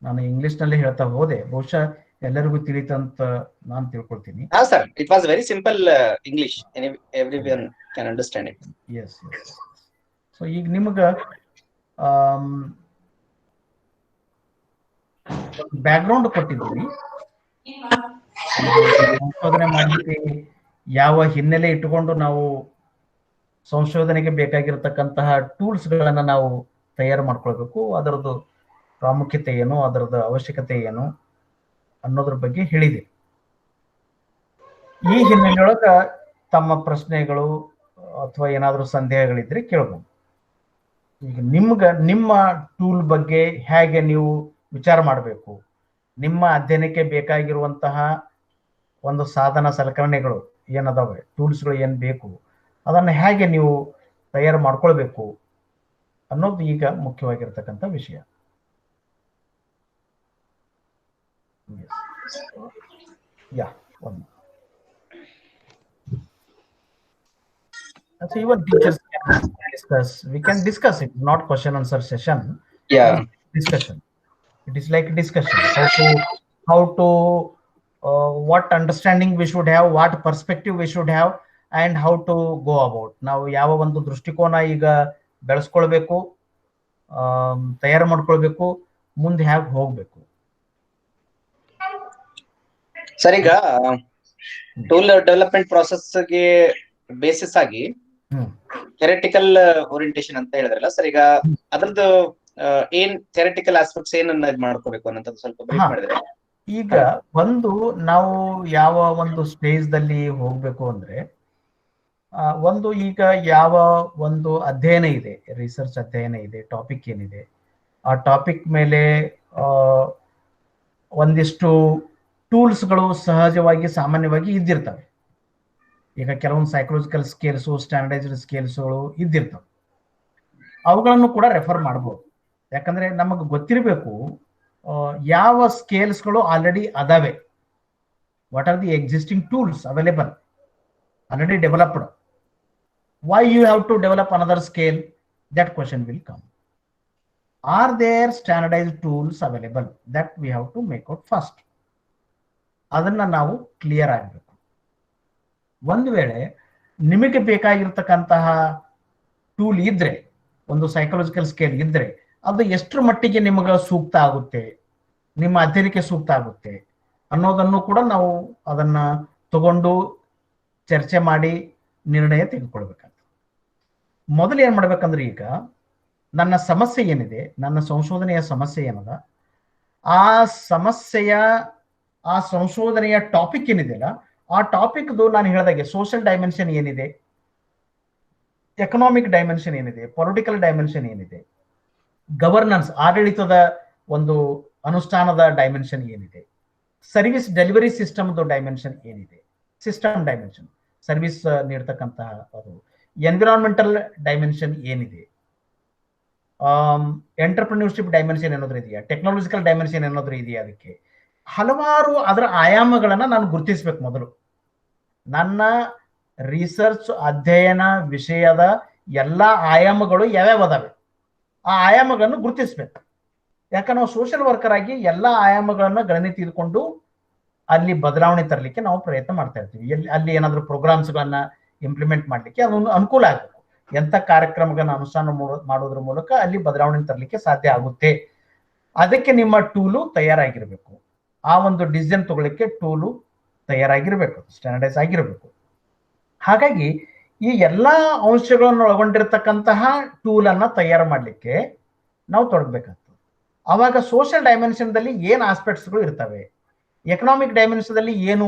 ನಾನು English ನಲ್ಲಿ ಹೇಳ್ತಾ ಹೋದೆ, ಬಹುಶಃ ಎಲ್ಲರಿಗೂ ತಿಳಿತಂತ ನಾನು ತಿಳ್ಕೊಳ್ತೀನಿ. ಹಾ sir, it was very simple English, everyone can understand it. Yes yes. So ಈಗ ನಿಮ್ಗ ಬ್ಯಾಕ್ಗ್ರೌಂಡ್ ಕೊಟ್ಟಿದ್ದೀವಿ. ಸಂಶೋಧನೆ ಮಾಡಲಿಕ್ಕೆ ಯಾವ ಹಿನ್ನೆಲೆ ಇಟ್ಟುಕೊಂಡು ನಾವು ಸಂಶೋಧನೆಗೆ ಬೇಕಾಗಿರತಕ್ಕಂತಹ ಟೂಲ್ಸ್ ಗಳನ್ನ ನಾವು ತಯಾರು ಮಾಡ್ಕೊಳ್ಬೇಕು, ಅದರದ್ದು ಪ್ರಾಮುಖ್ಯತೆ ಏನು, ಅದರದ್ದು ಅವಶ್ಯಕತೆ ಏನು ಅನ್ನೋದ್ರ ಬಗ್ಗೆ ಹೇಳಿದೆ. ಈ ಹಿನ್ನೆಲೆಯೊಳಗ ತಮ್ಮ ಪ್ರಶ್ನೆಗಳು ಅಥವಾ ಏನಾದರೂ ಸಂದೇಹಗಳಿದ್ರೆ ಕೇಳಬಹುದು. ಈಗ ನಿಮ್ಮ ಟೂಲ್ ಬಗ್ಗೆ ಹೇಗೆ ನೀವು ವಿಚಾರ ಮಾಡಬೇಕು, ನಿಮ್ಮ ಅಧ್ಯಯನಕ್ಕೆ ಬೇಕಾಗಿರುವಂತಹ ಒಂದು ಸಾಧನ ಸಲಕರಣೆಗಳು ಏನದಾವೆ, ಟೂಲ್ಸ್ಗಳು ಏನು ಬೇಕು, ಅದನ್ನು ಹೇಗೆ ನೀವು ತಯಾರು ಮಾಡ್ಕೊಳ್ಬೇಕು ಅನ್ನೋದು ಈಗ ಮುಖ್ಯವಾಗಿರ್ತಕ್ಕಂಥ ವಿಷಯ. Yeah, one. So even teachers can discuss. We can discuss it, not question answer session. Yeah, discussion. It is like discussion. How to what understanding we should have, what perspective we should have, and how to go about. ನಾವು ಯಾವ ಒಂದು ದೃಷ್ಟಿಕೋನ ಈಗ ಬೆಳೆಸ್ಕೊಳ್ಬೇಕು, ತಯಾರು ಮಾಡ್ಕೊಳ್ಬೇಕು, ಮುಂದೆ ಹೇಗೆ ಹೋಗ್ಬೇಕು. ಸರ್, ಈಗ ಟೂಲ್ ಡೆವಲಪ್ಮೆಂಟ್ ಪ್ರಾಸೆಸ್ ಗೆ ಬೇಸಿಸ್ ಆಗಿ ಥಿಯರಿಟಿಕಲ್ ಓರಿಯಂಟೇಶನ್ ಅಂತ ಹೇಳಿದ್ರಲ್ಲ ಸರ್, ಈಗ ಅದ್ರದ್ದು ಏನ್ ಥಿಯರಿಟಿಕಲ್ ಆಸ್ಪೆಕ್ಟ್ಸ್ ಏನನ್ನ ಇದು ಮಾಡ್ಕೋಬೇಕು ಅನ್ನೋದು ಸ್ವಲ್ಪ ಬ್ರೀಫ್ ಮಾಡಿದ್ರೆ. ಈಗ ಒಂದು ನಾವು ಯಾವ ಒಂದು ಸ್ಟೇಜ್ ದಲ್ಲಿ ಹೋಗ್ಬೇಕು ಅಂದ್ರೆ, ಒಂದು ಈಗ ಯಾವ ಒಂದು ಅಧ್ಯಯನ ಇದೆ, ರಿಸರ್ಚ್ ಅಧ್ಯಯನ ಇದೆ, ಟಾಪಿಕ್ ಏನಿದೆ, ಆ ಟಾಪಿಕ್ ಮೇಲೆ ಒಂದಿಷ್ಟು ಟೂಲ್ಸ್ಗಳು ಸಹಜವಾಗಿ ಸಾಮಾನ್ಯವಾಗಿ ಇದ್ದಿರ್ತವೆ. ಈಗ ಕೆಲವೊಂದು ಸೈಕಲಾಜಿಕಲ್ ಸ್ಕೇಲ್ಸು, ಸ್ಟ್ಯಾಂಡರ್ಡೈಸ್ಡ್ ಸ್ಕೇಲ್ಸ್ಗಳು ಇದ್ದಿರ್ತವೆ. ಅವುಗಳನ್ನು ಕೂಡ ರೆಫರ್ ಮಾಡ್ಬೋದು. ಯಾಕಂದ್ರೆ ನಮಗೆ ಗೊತ್ತಿರಬೇಕು ಯಾವ ಸ್ಕೇಲ್ಸ್ಗಳು ಆಲ್ರೆಡಿ ಅದಾವೆ, what are the existing tools available, already developed. Why you have to develop another scale? That question will come. Are there standardized tools available? That we have to make out first. ಅದನ್ನ ನಾವು clear ಆಗಬೇಕು. ಒಂದು ವೇಳೆ ನಿಮಗೆ ಬೇಕಾಗಿರ್ತಕ್ಕಂತಹ tool ಇದ್ರೆ, ಒಂದು psychological scale ಇದ್ರೆ, ಅದು ಎಷ್ಟರ ಮಟ್ಟಿಗೆ ನಿಮಗೆ ಸೂಕ್ತ ಆಗುತ್ತೆ, ನಿಮ್ಮ ಅಧ್ಯಯನಕ್ಕೆ ಸೂಕ್ತ ಆಗುತ್ತೆ ಅನ್ನೋದನ್ನು ಕೂಡ ನಾವು ಅದನ್ನ ತಗೊಂಡು ಚರ್ಚೆ ಮಾಡಿ ನಿರ್ಣಯ ತೆಗೆದುಕೊಳ್ಬೇಕಾಗ್ತದೆ. ಮೊದಲು ಏನ್ ಮಾಡ್ಬೇಕಂದ್ರೆ, ಈಗ ನನ್ನ ಸಮಸ್ಯೆ ಏನಿದೆ, ನನ್ನ ಸಂಶೋಧನೆಯ ಸಮಸ್ಯೆ ಏನದ, ಆ ಸಮಸ್ಯೆಯ ಆ ಸಂಶೋಧನೆಯ ಟಾಪಿಕ್ ಏನಿದೆಯಲ್ಲ, ಆ ಟಾಪಿಕ್ದು ನಾನು ಹೇಳಿದಾಗೆ ಸೋಷಿಯಲ್ ಡೈಮೆನ್ಷನ್ ಏನಿದೆ, ಎಕನಾಮಿಕ್ ಡೈಮೆನ್ಷನ್ ಏನಿದೆ, ಪೊಲಿಟಿಕಲ್ ಡೈಮೆನ್ಷನ್ ಏನಿದೆ, ಗವರ್ನೆನ್ಸ್ ಆಡಳಿತದ ಒಂದು ಅನುಷ್ಠಾನದ ಡೈಮೆನ್ಷನ್ ಏನಿದೆ, ಸರ್ವಿಸ್ ಡೆಲಿವರಿ ಸಿಸ್ಟಮ್ದು ಡೈಮೆನ್ಷನ್ ಏನಿದೆ, ಸಿಸ್ಟಮ್ ಡೈಮೆನ್ಷನ್ ಸರ್ವಿಸ್ ನೀಡ್ತಕ್ಕಂತಹ ಅದು, ಎನ್ವಿರಾನ್ಮೆಂಟಲ್ ಡೈಮೆನ್ಷನ್ ಏನಿದೆ, ಎಂಟರ್ಪ್ರಿನ್ಯೂರ್ಶಿಪ್ ಡೈಮೆನ್ಷನ್ ಏನಾದ್ರು ಇದೆಯಾ, ಟೆಕ್ನಾಲಜಿಕಲ್ ಡೈಮೆನ್ಷನ್ ಏನಾದ್ರು ಇದೆಯಾ, ಅದಕ್ಕೆ ಹಲವಾರು ಅದರ ಆಯಾಮಗಳನ್ನ ನಾನು ಗುರುತಿಸ್ಬೇಕು. ಮೊದಲು ನನ್ನ ರಿಸರ್ಚ್ ಅಧ್ಯಯನ ವಿಷಯದ ಎಲ್ಲ ಆಯಾಮಗಳು ಯಾವ್ಯಾವ ಅದಾವೆ ಆ ಆಯಾಮಗಳನ್ನು ಗುರುತಿಸ್ಬೇಕು. ಯಾಕಂದ್ರೆ ನಾವು ಸೋಷಿಯಲ್ ವರ್ಕರ್ ಆಗಿ ಎಲ್ಲ ಆಯಾಮಗಳನ್ನ ಗಣನೆ ತೆಗೆದುಕೊಂಡು ಅಲ್ಲಿ ಬದಲಾವಣೆ ತರಲಿಕ್ಕೆ ನಾವು ಪ್ರಯತ್ನ ಮಾಡ್ತಾ ಇರ್ತೀವಿ. ಅಲ್ಲಿ ಏನಾದ್ರು ಪ್ರೋಗ್ರಾಮ್ಸ್ಗಳನ್ನ ಇಂಪ್ಲಿಮೆಂಟ್ ಮಾಡ್ಲಿಕ್ಕೆ ಅದೊಂದು ಅನುಕೂಲ ಆಗಬೇಕು. ಎಂಥ ಕಾರ್ಯಕ್ರಮಗಳನ್ನ ಅನುಷ್ಠಾನ ಮಾಡೋದ್ರ ಮೂಲಕ ಅಲ್ಲಿ ಬದಲಾವಣೆ ತರಲಿಕ್ಕೆ ಸಾಧ್ಯ ಆಗುತ್ತೆ. ಅದಕ್ಕೆ ನಿಮ್ಮ ಟೂಲು ತಯಾರಾಗಿರ್ಬೇಕು. ಆ ಒಂದು ಡಿಸಿಷನ್ ತಗೊಳ್ಳಿಕ್ಕೆ ಟೂಲು ತಯಾರಾಗಿರ್ಬೇಕು, ಸ್ಟ್ಯಾಂಡರ್ಡೈಸ್ ಆಗಿರಬೇಕು. ಹಾಗಾಗಿ ಈ ಎಲ್ಲಾ ಅಂಶಗಳನ್ನು ಒಳಗೊಂಡಿರ್ತಕ್ಕಂತಹ ಟೂಲ್ ಅನ್ನ ತಯಾರು ಮಾಡಲಿಕ್ಕೆ ನಾವು ತೊಡಗಬೇಕಾಗ್ತದೆ. ಅವಾಗ ಸೋಷಿಯಲ್ ಡೈಮೆನ್ಷನ್ದಲ್ಲಿ ಏನು ಆಸ್ಪೆಕ್ಟ್ಸ್ಗಳು ಇರ್ತವೆ, ಎಕನಾಮಿಕ್ ಡೈಮೆನ್ಷನ್ದಲ್ಲಿ ಏನು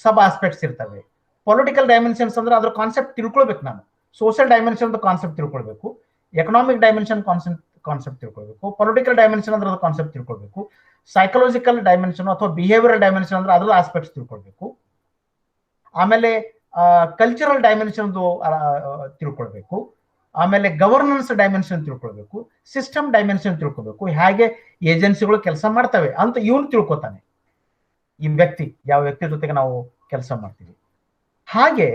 ಸಬ್ ಆಸ್ಪೆಕ್ಟ್ಸ್ ಇರ್ತವೆ, ಪೊಲಿಟಿಕಲ್ ಡೈಮೆನ್ಷನ್ಸ್ ಅಂದ್ರೆ ಅದ್ರ ಕಾನ್ಸೆಪ್ಟ್ ತಿಳ್ಕೊಳ್ಬೇಕು ನಾನು. ಸೋಷಿಯಲ್ ಡೈಮೆನ್ಷನ್ ಕಾನ್ಸೆಪ್ಟ್ ತಿಳ್ಕೊಳ್ಬೇಕು, ಎಕನಾಮಿಕ್ ಡೈಮೆನ್ಷನ್ ಕಾನ್ಸೆಪ್ಟ್ ತಿಳ್ಕೊಳ್ಬೇಕು, ಪೊಲಿಟಿಕಲ್ ಡೈಮೆನ್ಷನ್ ಅಂದ್ರೆ ಕಾನ್ಸೆಪ್ಟ್ ತಿಳ್ಕೊಳ್ಬೇಕು, ಸೈಕಲಾಜಿಕಲ್ ಡೈಮೆನ್ಷನ್ ಅಥವಾ ಬಿಹೇವಿಯರಲ್ ಡೈಮೆನ್ಷನ್ ಅಂದ್ರೆ ಅದ್ರ ಆಸ್ಪೆಕ್ಟ್ಸ್ ತಿಳ್ಕೊಳ್ಬೇಕು, ಆಮೇಲೆ ಕಲ್ಚರಲ್ ಡೈಮೆನ್ಷನ್ ತಿಳ್ಕೊಳ್ಬೇಕು, ಆಮೇಲೆ ಗವರ್ನೆನ್ಸ್ ಡೈಮೆನ್ಷನ್ ತಿಳ್ಕೊಳ್ಬೇಕು, ಸಿಸ್ಟಮ್ ಡೈಮೆನ್ಷನ್ ತಿಳ್ಕೊಳ್ಬೇಕು, ಹೇಗೆ ಏಜೆನ್ಸಿಗಳು ಕೆಲಸ ಮಾಡ್ತವೆ ಅಂತ ಇವನು ತಿಳ್ಕೊತಾನೆ, ಈ ವ್ಯಕ್ತಿ, ಯಾವ ವ್ಯಕ್ತಿ ಜೊತೆಗೆ ನಾವು ಕೆಲಸ ಮಾಡ್ತೀವಿ. ಹಾಗೆ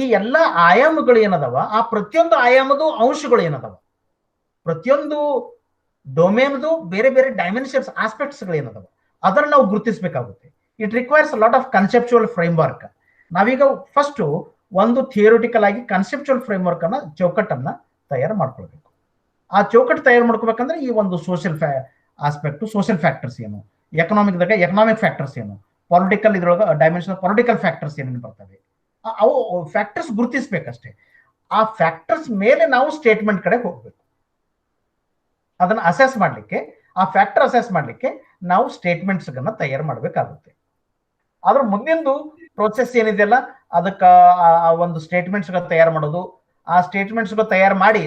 ಈ ಎಲ್ಲ ಆಯಾಮಗಳು ಏನದವ, ಆ ಪ್ರತಿಯೊಂದು ಆಯಾಮದು ಅಂಶಗಳು ಏನದವ, ಪ್ರತಿಯೊಂದು ಡೊಮೇನ್ದು ಬೇರೆ ಬೇರೆ ಡೈಮೆನ್ಷನ್ಸ್ ಆಸ್ಪೆಕ್ಟ್ಸ್ಗಳು ಏನದವ ಅದನ್ನ ನಾವು ಗುರುತಿಸಬೇಕಾಗುತ್ತೆ. It requires lot of conceptual framework. ನಾವೀಗ ಫಸ್ಟ್ ಒಂದು ಥಿಯೋರಿಟಿಕಲ್ ಆಗಿ ಕನ್ಸೆಪ್ಚುವಲ್ ಫ್ರೇಮ್ವರ್ಕ್ ಅನ್ನ, ಚೌಕಟ್ಟನ್ನ ತಯಾರು ಮಾಡ್ಕೊಳ್ಬೇಕು. ಆ ಚೌಕಟ್ಟು ತಯಾರು ಮಾಡ್ಕೋಬೇಕಂದ್ರೆ ಈ ಒಂದು ಸೋಷಿಯಲ್ ಆಸ್ಪೆಕ್ಟ್, ಸೋಷಿಯಲ್ ಫ್ಯಾಕ್ಟರ್ಸ್ ಏನು, ಎಕನಾಮಿಕ್ದಾಗ ಎಕನಾಮಿಕ್ ಫ್ಯಾಕ್ಟರ್ಸ್ ಏನು, ಪೊಲಿಟಿಕಲ್ ಇದ್ರೊಳಗೆ ಡೈಮೆನ್ಷನ್ ಪೊಲಿಟಿಕಲ್ ಫ್ಯಾಕ್ಟರ್ಸ್ ಏನೇನು ಬರ್ತವೆ, ಅವು ಫ್ಯಾಕ್ಟರ್ಸ್ ಗುರುತಿಸ್ಬೇಕಷ್ಟೇ. ಆ ಫ್ಯಾಕ್ಟರ್ಸ್ ಮೇಲೆ ನಾವು ಸ್ಟೇಟ್ಮೆಂಟ್ ಕಡೆ ಹೋಗ್ಬೇಕು. ಅದನ್ನ ಅಸೆಸ್ ಮಾಡ್ಲಿಕ್ಕೆ, ಆ ಫ್ಯಾಕ್ಟರ್ ಅಸೆಸ್ ಮಾಡ್ಲಿಕ್ಕೆ ನಾವು ಸ್ಟೇಟ್ಮೆಂಟ್ಸ್ ಗಳನ್ನ ತಯಾರು ಮಾಡ್ಬೇಕಾಗುತ್ತೆ. ಅದ್ರ ಮುಂದಿಂದು ಪ್ರೋಸೆಸ್ ಏನಿದೆಯಲ್ಲ, ಅದಕ್ಕೆ ಆ ಒಂದು ಸ್ಟೇಟ್ಮೆಂಟ್ಸ್ ತಯಾರು ಮಾಡೋದು, ಆ ಸ್ಟೇಟ್ಮೆಂಟ್ಸ್ ತಯಾರು ಮಾಡಿ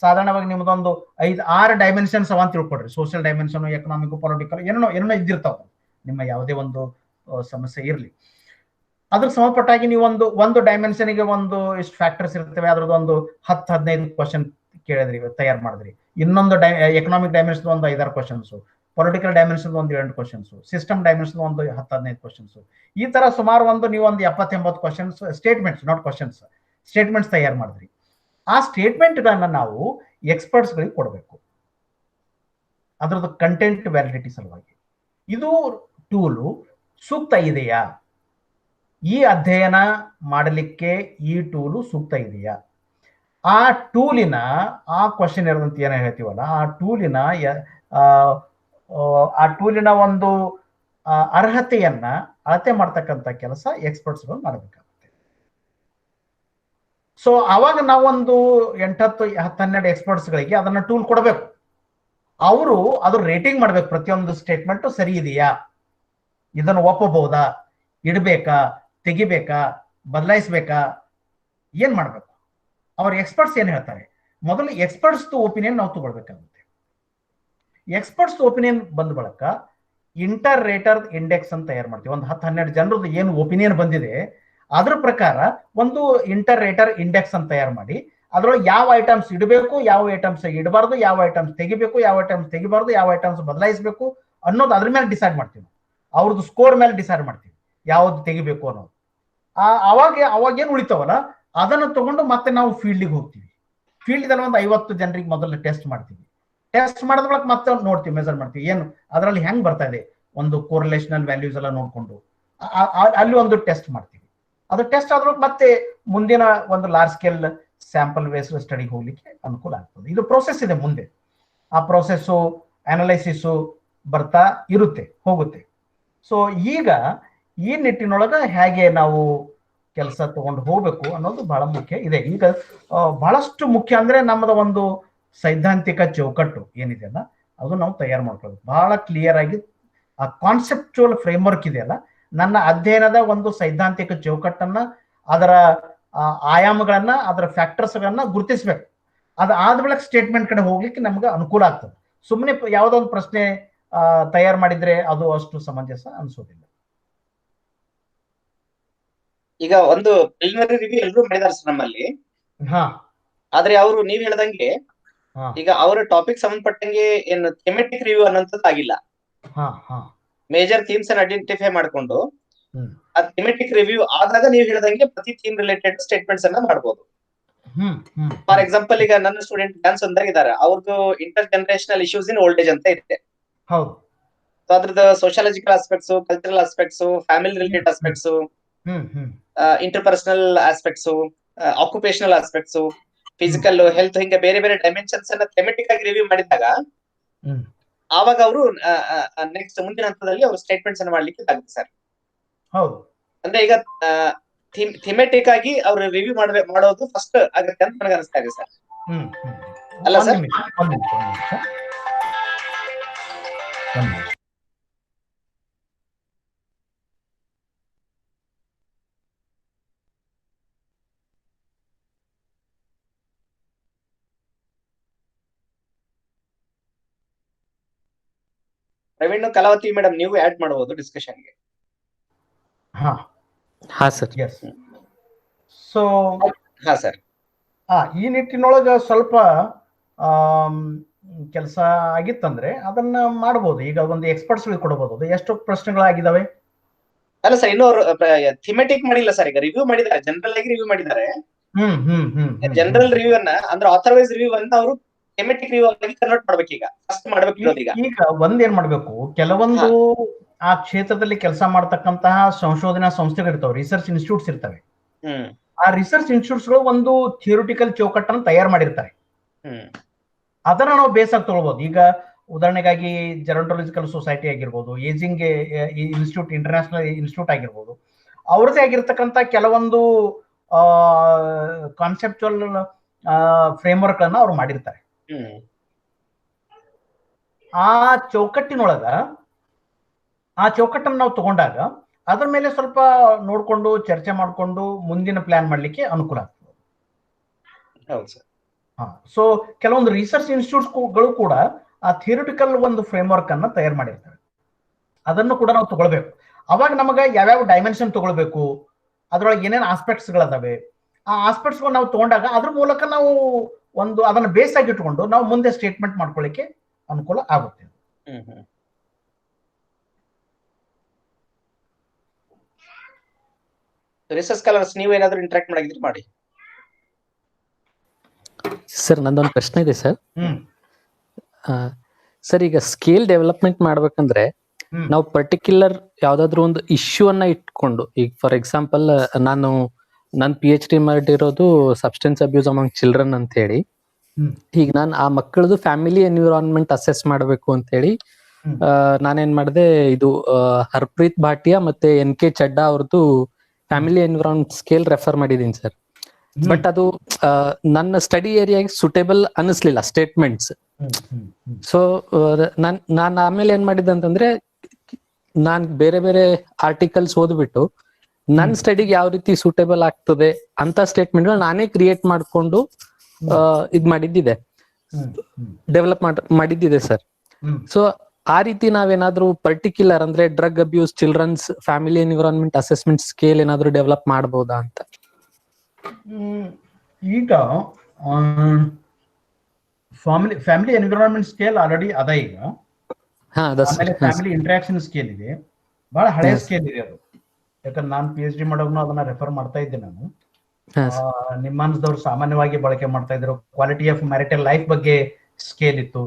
ಸಾಧಾರಣವಾಗಿ ನಿಮ್ದೊಂದು 5-6 ಡೈಮೆನ್ಷನ್ಸ್ ಅವ ಅಂತ ತಿಳ್ಕೊಡ್ರಿ. ಸೋಷಿಯಲ್ ಡೈಮೆನ್ಷನ್, ಎಕನಾಮಿಕ್, ಪೊಲಿಟಿಕಲ್ ಏನೋ ಇದ್ದಿರ್ತಾವ ನಿಮ್ಮ ಯಾವುದೇ ಒಂದು ಸಮಸ್ಯೆ ಇರಲಿ. ಅದ್ರ ಸಂಬಂಧಪಟ್ಟಾಗಿ ನೀವು ಒಂದು ಡೈಮೆನ್ಷನ್ಗೆ ಒಂದು ಇಷ್ಟು ಫ್ಯಾಕ್ಟರ್ಸ್ ಇರ್ತವೆ, ಅದ್ರದ್ದು ಒಂದು 10-15 ಕ್ವಶನ್ ಕೇಳಿದ್ರಿ, ತಯಾರು ಮಾಡಿದ್ರಿ. ಇನ್ನೊಂದು ಎಕನಾಮಿಕ್ ಡೈಮೆನ್ಷನ್ ಒಂದು 5-6 ಕ್ವಶನ್ಸ್, ಪೊಲಿಟಿಕಲ್ ಡೈಮೆನ್ಷನ್ ಒಂದು 8 ಕ್ವಶನ್ಸ್, ಸಿಸ್ಟಮ್ ಡೈಮೆನ್ಷನ್ ಒಂದು 10-15 ಕ್ವಶನ್ಸ್, ಈ ತರ ಸುಮಾರು ನೀವು ಒಂದು 70-80 questions, statements not questions, statements ತಯಾರು ಮಾಡಿದ್ರಿ. ಆ ಸ್ಟೇಟ್ಮೆಂಟ್ಗಳನ್ನ ನಾವು ಎಕ್ಸ್ಪರ್ಟ್ಸ್ ಗಳಿಗೆ ಕೊಡಬೇಕು, ಅದರದ್ದು ಕಂಟೆಂಟ್ ವ್ಯಾಲಿಡಿಟಿ ಸಲುವಾಗಿ. ಇದು ಟೂಲು ಸೂಕ್ತ ಇದೆಯಾ, ಈ ಅಧ್ಯಯನ ಮಾಡಲಿಕ್ಕೆ ಈ ಟೂಲು ಸೂಕ್ತ ಇದೆಯಾ, ಆ ಟೂಲಿನ ಆ ಕ್ವಶನ್ ಇರೋದಂತ ಏನ ಹೇಳ್ತೀವಲ್ಲ, ಆ ಟೂಲಿನ ಒಂದು ಅರ್ಹತೆಯನ್ನ ಅಳತೆ ಮಾಡ್ತಕ್ಕಂಥ ಕೆಲಸ ಎಕ್ಸ್ಪರ್ಟ್ಸ್ಗಳು ಮಾಡಬೇಕಾಗುತ್ತೆ. ಸೊ ಅವಾಗ ನಾವೊಂದು 8-10-12 ಎಕ್ಸ್ಪರ್ಟ್ಸ್ಗಳಿಗೆ ಅದನ್ನ ಟೂಲ್ ಕೊಡಬೇಕು. ಅವರು ಅದ್ರ ರೇಟಿಂಗ್ ಮಾಡ್ಬೇಕು, ಪ್ರತಿಯೊಂದು ಸ್ಟೇಟ್ಮೆಂಟ್ ಸರಿ ಇದೆಯಾ, ಇದನ್ನು ಒಪ್ಪಬಹುದಾ, ಇಡಬೇಕಾ, ತೆಗಿಬೇಕಾ, ಬದಲಾಯಿಸ್ಬೇಕಾ, ಏನ್ ಮಾಡ್ಬೇಕು, ಅವ್ರ ಎಕ್ಸ್ಪರ್ಟ್ಸ್ ಏನ್ ಹೇಳ್ತಾರೆ. ಮೊದಲು ಎಕ್ಸ್ಪರ್ಟ್ಸ್ ಒಪಿನಿಯನ್ ನಾವು ತಗೊಳ್ಬೇಕಾಗುತ್ತೆ. ಎಕ್ಸ್ಪರ್ಟ್ಸ್ ಒಪಿನಿಯನ್ ಬಂದ ಬಳಿಕ ಇಂಟರ್ ರೇಟರ್ ಇಂಡೆಕ್ಸ್ ಅಂತ ತಯಾರು ಮಾಡ್ತೀವಿ. ಒಂದು 10-12 ಜನರದ್ದು ಏನು ಒಪಿನಿಯನ್ ಬಂದಿದೆ ಅದ್ರ ಪ್ರಕಾರ ಒಂದು ಇಂಟರ್ ರೇಟರ್ ಇಂಡೆಕ್ಸ್ ಅಂತ ತಯಾರು ಮಾಡಿ, ಅದ್ರೊಳಗೆ ಯಾವ ಐಟಮ್ಸ್ ಇಡಬೇಕು, ಯಾವ ಐಟಮ್ಸ್ ಇಡಬಾರ್ದು, ಯಾವ ಐಟಮ್ಸ್ ತೆಗಿಬೇಕು, ಯಾವ ಐಟಮ್ಸ್ ತೆಗಿಬಾರ್ದು, ಯಾವ ಐಟಮ್ಸ್ ಬದಲಾಯಿಸಬೇಕು ಅನ್ನೋದು ಅದ್ರ ಮೇಲೆ ಡಿಸೈಡ್ ಮಾಡ್ತೀವಿ. ಅವ್ರದ್ದು ಸ್ಕೋರ್ ಮೇಲೆ ಡಿಸೈಡ್ ಮಾಡ್ತೀವಿ ಯಾವ್ದು ತೆಗಿಬೇಕು ಅನ್ನೋದು. ಅವಾಗ ಏನು ಉಳಿತಾವಲ್ಲ ಅದನ್ನು ತಗೊಂಡು ಮತ್ತೆ ನಾವು ಫೀಲ್ಡಿಗೆ ಹೋಗ್ತೀವಿ. ಫೀಲ್ಡ್ದಲ್ಲಿ ಒಂದು 50 ಜನರಿಗೆ ಮೊದಲು ಟೆಸ್ಟ್ ಮಾಡ್ತೀವಿ. ಟೆಸ್ಟ್ ಮಾಡಿದ ಬಳಿಕ ಮತ್ತೆ ನೋಡ್ತೀವಿ, ಮೆಜರ್ ಮಾಡ್ತೀವಿ, ಏನು ಅದರಲ್ಲಿ ಹೆಂಗ್ ಬರ್ತಾ ಇದೆ, ಒಂದು ಕೋರಿಲೇಷನಲ್ ವ್ಯಾಲ್ಯೂಸ್ ಎಲ್ಲ ನೋಡ್ಕೊಂಡು ಅಲ್ಲಿ ಒಂದು ಟೆಸ್ಟ್ ಮಾಡ್ತೀವಿ. ಅದು ಟೆಸ್ಟ್ ಆದ್ರೂ ಮತ್ತೆ ಮುಂದಿನ ಒಂದು ಲಾರ್ಜ್ ಸ್ಕೇಲ್ ಸ್ಯಾಂಪಲ್ ಬೇಸ್ಡ್ ಸ್ಟಡಿಗೆ ಹೋಗ್ಲಿಕ್ಕೆ ಅನುಕೂಲ ಆಗ್ತದೆ. ಇದು ಪ್ರೋಸೆಸ್ ಇದೆ ಮುಂದೆ. ಆ ಪ್ರೋಸೆಸ್ಸು ಅನಲೈಸಿಸು ಬರ್ತಾ ಇರುತ್ತೆ, ಹೋಗುತ್ತೆ. ಸೊ ಈಗ ಈ ನಿಟ್ಟಿನೊಳಗ ಹೇಗೆ ನಾವು ಕೆಲಸ ತಗೊಂಡು ಹೋಗ್ಬೇಕು ಅನ್ನೋದು ಬಹಳ ಮುಖ್ಯ ಇದೆ. ಈಗ ಬಹಳಷ್ಟು ಮುಖ್ಯ ಅಂದ್ರೆ ನಮ್ಮದ ಒಂದು ಸೈದ್ಧಾಂತಿಕ ಚೌಕಟ್ಟು ಏನಿದೆಯಲ್ಲ ಅದು ನಾವು ತಯಾರು ಮಾಡ್ಕೊಳ್ಬೇಕು. ಬಹಳ ಕ್ಲಿಯರ್ ಆಗಿ ಆ ಕಾನ್ಸೆಪ್ಚುವಲ್ ಫ್ರೇಮ್ವರ್ಕ್ ಇದೆಯಲ್ಲ, ನನ್ನ ಅಧ್ಯಯನದ ಒಂದು ಸೈದ್ಧಾಂತಿಕ ಚೌಕಟ್ಟನ್ನ, ಅದರ ಆಯಾಮಗಳನ್ನ, ಅದರ ಫ್ಯಾಕ್ಟರ್ಸ್ಗಳನ್ನ ಗುರುತಿಸ್ಬೇಕು. ಅದು ಆದ ಬಳಿಕ ಸ್ಟೇಟ್ಮೆಂಟ್ ಕಡೆ ಹೋಗ್ಲಿಕ್ಕೆ ನಮ್ಗೆ ಅನುಕೂಲ ಆಗ್ತದೆ. ಸುಮ್ಮನೆ ಯಾವುದೋ ಒಂದು ಪ್ರಶ್ನೆ ತಯಾರು ಮಾಡಿದ್ರೆ ಅದು ಅಷ್ಟು ಸಮಂಜಸ ಅನ್ಸೋದಿಲ್ಲ. ಈಗ ಒಂದು ಪ್ರಿಲಿಮಿನರಿ ರಿವ್ಯೂ ಎಲ್ಲರೂ ಮಾಡಿದಾರೆ ಸರ್ ನಮ್ಮಲ್ಲಿ. ಆದ್ರೆ ಅವರು ನೀವ್ ಹೇಳ್ದಂಗೆ ಈಗ ಅವರ ಟಾಪಿಕ್ ಸಂಬಂಧಪಟ್ಟಂಗೆ ಏನು ಥೆಮೆಟಿಕ್ ರಿವ್ಯೂ ಅನ್ನೋಂಥದ್ದು ಆಗಿಲ್ಲ. ಮೇಜರ್ ಥೀಮ್ಸ್ ಅನ್ನ ಐಡೆಂಟಿಫೈ ಮಾಡ್ಕೊಂಡು ಆ ಥೆಮೆಟಿಕ್ ರಿವ್ಯೂ ಆದಾಗ ನೀವು ಹೇಳ್ದಂಗೆ ಪ್ರತಿ ಥೀಮ್ ರಿಲೇಟೆಡ್ ಸ್ಟೇಟ್ಮೆಂಟ್ಸ್ ಅನ್ನ ಮಾಡ್ಬೋದು. ಫಾರ್ ಎಕ್ಸಾಂಪಲ್ ಈಗ ನನ್ನ ಸ್ಟೂಡೆಂಟ್ ಡ್ಯಾನ್ಸ್ ಅಂದಾಗಿದ್ದಾರೆ, ಅವ್ರದ್ದು intergenerational issues in old age ಅಂತ ಇದೆ. ಅದ್ರದ್ದು sociological aspects, cultural aspects, family related aspects, interpersonal aspects, occupational aspects, physical health, ಹಿಂಗೆ ಬೇರೆ ಬೇರೆ ಡೈಮೆನ್ಷನ್ಸ್ ಅನ್ನ ಥೆಮೆಟಿಕ್ ಆಗಿ ರಿವ್ಯೂ ಮಾಡಿದಾಗ ಆವಾಗ ಅವರು ನೆಕ್ಸ್ಟ್ ಮುಂದಿನ ಹಂತದಲ್ಲಿ ಅವರು ಸ್ಟೇಟ್ಮೆಂಟ್ಸ್ ಅನ್ನು ಮಾಡ್ಲಿಕ್ಕೆ ಆಗುತ್ತೆ ಸರ್. ಹೌದು. ಅಂದ್ರೆ ಈಗ ಥಿಮೆಟಿಕ್ ಆಗಿ ಅವ್ರು ರಿವ್ಯೂ ಮಾಡೋದು ಫಸ್ಟ್ ಆಗುತ್ತೆ ಅಂತ ನನಗೆ ಅನಿಸ್ತಾ ಇದೆ ಸರ್. ಅಲ್ಲ ಒಂದ್ ಸರ್? ನಿಮಿಷ. ಪ್ರವೀಣ್, ಕಲಾವತಿ ಮೇಡಮ್, ನೀವು ಆಡ್ ಮಾಡಬಹುದು ಡಿಸ್ಕಷನ್ಗೆ. ಹಾ ಸರ್. ಎಸ್. ಸೊ ಹಾ ಸರ್. ಈ ನಿಟ್ಟಿನೊಳಗ ಸ್ವಲ್ಪ ಕೆಲಸ ಆಗಿತ್ತಂದ್ರೆ ಅದನ್ನ ಮಾಡಬಹುದು. ಈಗ ಒಂದು ಎಕ್ಸ್ಪರ್ಟ್ಸ್ ಕೊಡಬಹುದು. ಅದು ಎಷ್ಟು ಪ್ರಶ್ನೆಗಳಾಗಿದ್ದಾವೆ? ಅಲ್ಲ ಸರ್, ಇನ್ನು ಅವರು ಥಿಮೆಟಿಕ್ ಮಾಡಿಲ್ಲ ಸರ್. ಈಗ ರಿವ್ಯೂ ಮಾಡಿದ್ದಾರೆ, ಜನರಲ್ ಆಗಿ ರಿವ್ಯೂ ಮಾಡಿದ್ದಾರೆ. ಜನರಲ್ ರಿವ್ಯೂ ಅನ್ನ ಅಂದ್ರೆ ಆಥರೈಸ್ ರಿವ್ಯೂ ಅನ್ನ ಅವರು ಥಿಮೆಟಿಕ್ ರಿವ್ಯೂ ಆಗಿ ಕನ್ವರ್ಟ್ ಮಾಡ್ಬೇಕು. ಈಗ ಫಸ್ಟ್ ಮಾಡ್ಬೇಕು. ಈಗ ಒಂದೇನ್ ಮಾಡ್ಬೇಕು, ಕೆಲವೊಂದು ಆ ಕ್ಷೇತ್ರದಲ್ಲಿ ಕೆಲಸ ಮಾಡ್ತಕ್ಕಂತಹ ಸಂಶೋಧನಾ ಸಂಸ್ಥೆಗಳಿರ್ತಾವೆ, ರಿಸರ್ಚ್ ಇನ್ಸ್ಟಿಟ್ಯೂಟ್ಸ್ ಇರ್ತವೆ. ಆ ರಿಸರ್ಚ್ ಇನ್ಸ್ಟಿಟ್ಯೂಟ್ಸ್ ಗಳು ಒಂದು ಥಿಯೋರಿಟಿಕಲ್ ಚೌಕಟ್ಟನ್ನು ತಯಾರು ಮಾಡಿರ್ತಾರೆ. ಅದನ್ನ ನಾವು ಬೇಸಾಗಿ ತಗೊಳ್ಬಹುದು. ಈಗ ಉದಾಹರಣೆಗಾಗಿ ಜೆರಾಂಟೋಲಾಜಿಕಲ್ ಸೊಸೈಟಿ ಆಗಿರ್ಬೋದು, ಏಜಿಂಗ್ ಇನ್ಸ್ಟಿಟ್ಯೂಟ್, ಇಂಟರ್ನ್ಯಾಷನಲ್ ಇನ್ಸ್ಟಿಟ್ಯೂಟ್ ಆಗಿರ್ಬೋದು, ಅವ್ರದೇ ಆಗಿರ್ತಕ್ಕಂಥ ಕೆಲವೊಂದು ಕಾನ್ಸೆಪ್ಚುವಲ್ ಫ್ರೇಮ್ವರ್ಕ್ ಅನ್ನ ಅವ್ರು ಮಾಡಿರ್ತಾರೆ. ಆ ಚೌಕಟ್ಟನ್ನು ನಾವು ತಗೊಂಡಾಗ ಅದ್ರ ಮೇಲೆ ಸ್ವಲ್ಪ ನೋಡ್ಕೊಂಡು ಚರ್ಚೆ ಮಾಡ್ಕೊಂಡು ಮುಂದಿನ ಪ್ಲಾನ್ ಮಾಡ್ಲಿಕ್ಕೆ ಅನುಕೂಲ ಆಗ್ತದೆ. ಸೊ ಕೆಲವೊಂದು ರಿಸರ್ಚ್ ಇನ್ಸ್ಟಿಟ್ಯೂಟ್ಗಳು ಕೂಡ ಆ ಥಿಯರಿಟಿಕಲ್ ಒಂದು ಫ್ರೇಮ್ವರ್ಕ್ ಅನ್ನ ತಯಾರು ಮಾಡಿರ್ತಾರೆ. ಅದನ್ನು ಕೂಡ ನಾವು ತಗೊಳ್ಬೇಕು. ಅವಾಗ ನಮಗೆ ಯಾವ್ಯಾವ ಡೈಮೆನ್ಷನ್ ತಗೊಳ್ಬೇಕು, ಅದ್ರೊಳಗೆ ಏನೇನು ಆಸ್ಪೆಕ್ಟ್ಸ್ ಗಳದಾವೆ, ಆ ಆಸ್ಪೆಕ್ಟ್ಸ್ ನಾವು ತಗೊಂಡಾಗ ಅದ್ರ ಮೂಲಕ ನಾವು ಒಂದು ಅದನ್ನ ಬೇಸ್ ಆಗಿ ಇಟ್ಕೊಂಡು ನಾವು ಮುಂದೆ ಸ್ಟೇಟ್ಮೆಂಟ್ ಮಾಡ್ಕೊಳ್ಳಿಕ್ಕೆ ಅನುಕೂಲ ಆಗುತ್ತೆ. ರಿಸರ್ಚ್ ಸ್ಕಾಲರ್ಸ್ ನೀವೇನಾದ್ರೂ ಇಂಟರಾಕ್ಟ್ ಮಾಡಿದ್ರೆ ಮಾಡಿ ಸರ್. ನಂದೊಂದು ಪ್ರಶ್ನೆ ಇದೆ ಸರ್. ಸರ್, ಈಗ ಸ್ಕೇಲ್ ಡೆವಲಪ್ಮೆಂಟ್ ಮಾಡ್ಬೇಕಂದ್ರೆ ನಾವು ಪರ್ಟಿಕ್ಯುಲರ್ ಯಾವ್ದಾದ್ರು ಒಂದು ಇಶ್ಯೂ ಅನ್ನ ಇಟ್ಕೊಂಡು, ಈಗ ಫಾರ್ ಎಕ್ಸಾಂಪಲ್ ನಾನು PhD ಮಾಡಿರೋದು ಸಬ್ಸ್ಟೆನ್ಸ್ ಅಬ್ಯೂಸ್ ಅಮಾಂಗ್ ಚಿಲ್ಡ್ರನ್ ಅಂತ ಹೇಳಿ, ಈಗ ನಾನು ಆ ಮಕ್ಕಳದು ಫ್ಯಾಮಿಲಿ ಎನ್ವಿರಾನ್ಮೆಂಟ್ ಅಸೆಸ್ ಮಾಡಬೇಕು ಅಂತ ಹೇಳಿ ನಾನೇನ್ ಮಾಡಿದೆ, ಇದು ಹರ್ಪ್ರೀತ್ ಭಾಟಿಯಾ ಮತ್ತೆ NK ಚಡ್ಡಾ ಅವ್ರದ್ದು ಫ್ಯಾಮಿಲಿ ಎನ್ವಿರಾನ್ಮೆಂಟ್ ಸ್ಕೇಲ್ ರೆಫರ್ ಮಾಡಿದೀನಿ ಸರ್. ಬಟ್ ಅದು ನನ್ನ ಸ್ಟಡಿ ಏರಿಯಾಗೆ ಸುಟೇಬಲ್ ಅನಿಸ್ಲಿಲ್ಲ ಸ್ಟೇಟ್ಮೆಂಟ್ಸ್. ಸೊ ನಾನು ಆಮೇಲೆ ಏನ್ ಮಾಡಿದ್ದೆ ಅಂತಂದ್ರೆ, ನಾನ್ ಬೇರೆ ಬೇರೆ ಆರ್ಟಿಕಲ್ಸ್ ಓದ್ಬಿಟ್ಟು ನನ್ನ ಸ್ಟಡಿಗೆ ಯಾವ ರೀತಿ ಸೂಟೇಬಲ್ ಆಗ್ತದೆ ಅಂತ ಸ್ಟೇಟ್ಮೆಂಟ್ ನಾನೇ ಕ್ರಿಯೇಟ್ ಮಾಡ್ಕೊಂಡು ಇದ್ ಮಾಡಿದ್ದಿದೆ, ಡೆವಲಪ್ ಮಾಡಿದ್ದಿದೆ ಸರ್. ಸೊ ಆ ರೀತಿ ನಾವೇನಾದ್ರೂ ಪರ್ಟಿಕ್ಯುಲರ್ ಅಂದ್ರೆ drug abuse children's family environment assessment scale ಏನಾದ್ರು ಡೆವಲಪ್ ಮಾಡಬಹುದಾ ಅಂತ? ಈಗ ಫ್ಯಾಮಿಲಿ ಎನ್ವಿರಾನ್ಮೆಂಟ್ ಸ್ಕೇಲ್ ಆಲ್ರೆಡಿ ಅದ. ಈಗ ಫ್ಯಾಮಿಲಿ ಇಂಟ್ರಾಕ್ಷನ್ ಸ್ಕೇಲ್ ಇದೆ, ಬಹಳ ಹಳೆಯ ಸ್ಕೇಲ್ ಇದೆ ಅದು. ಯಾಕಂದ್ರೆ ನಾನು PhD ಮಾಡೋನು ಅದನ್ನ ರೆಫರ್ ಮಾಡ್ತಾ ಇದ್ದೆ. ನಾನು ನಿಮ್ಮನ್ಸದವ್ರು ಸಾಮಾನ್ಯವಾಗಿ ಬಳಕೆ ಮಾಡ್ತಾ ಇದ್ರು. ಕ್ವಾಲಿಟಿ ಆಫ್ ಮ್ಯಾರಿಟಲ್ ಲೈಫ್ ಬಗ್ಗೆ ಸ್ಕೇಲ್ ಇತ್ತು.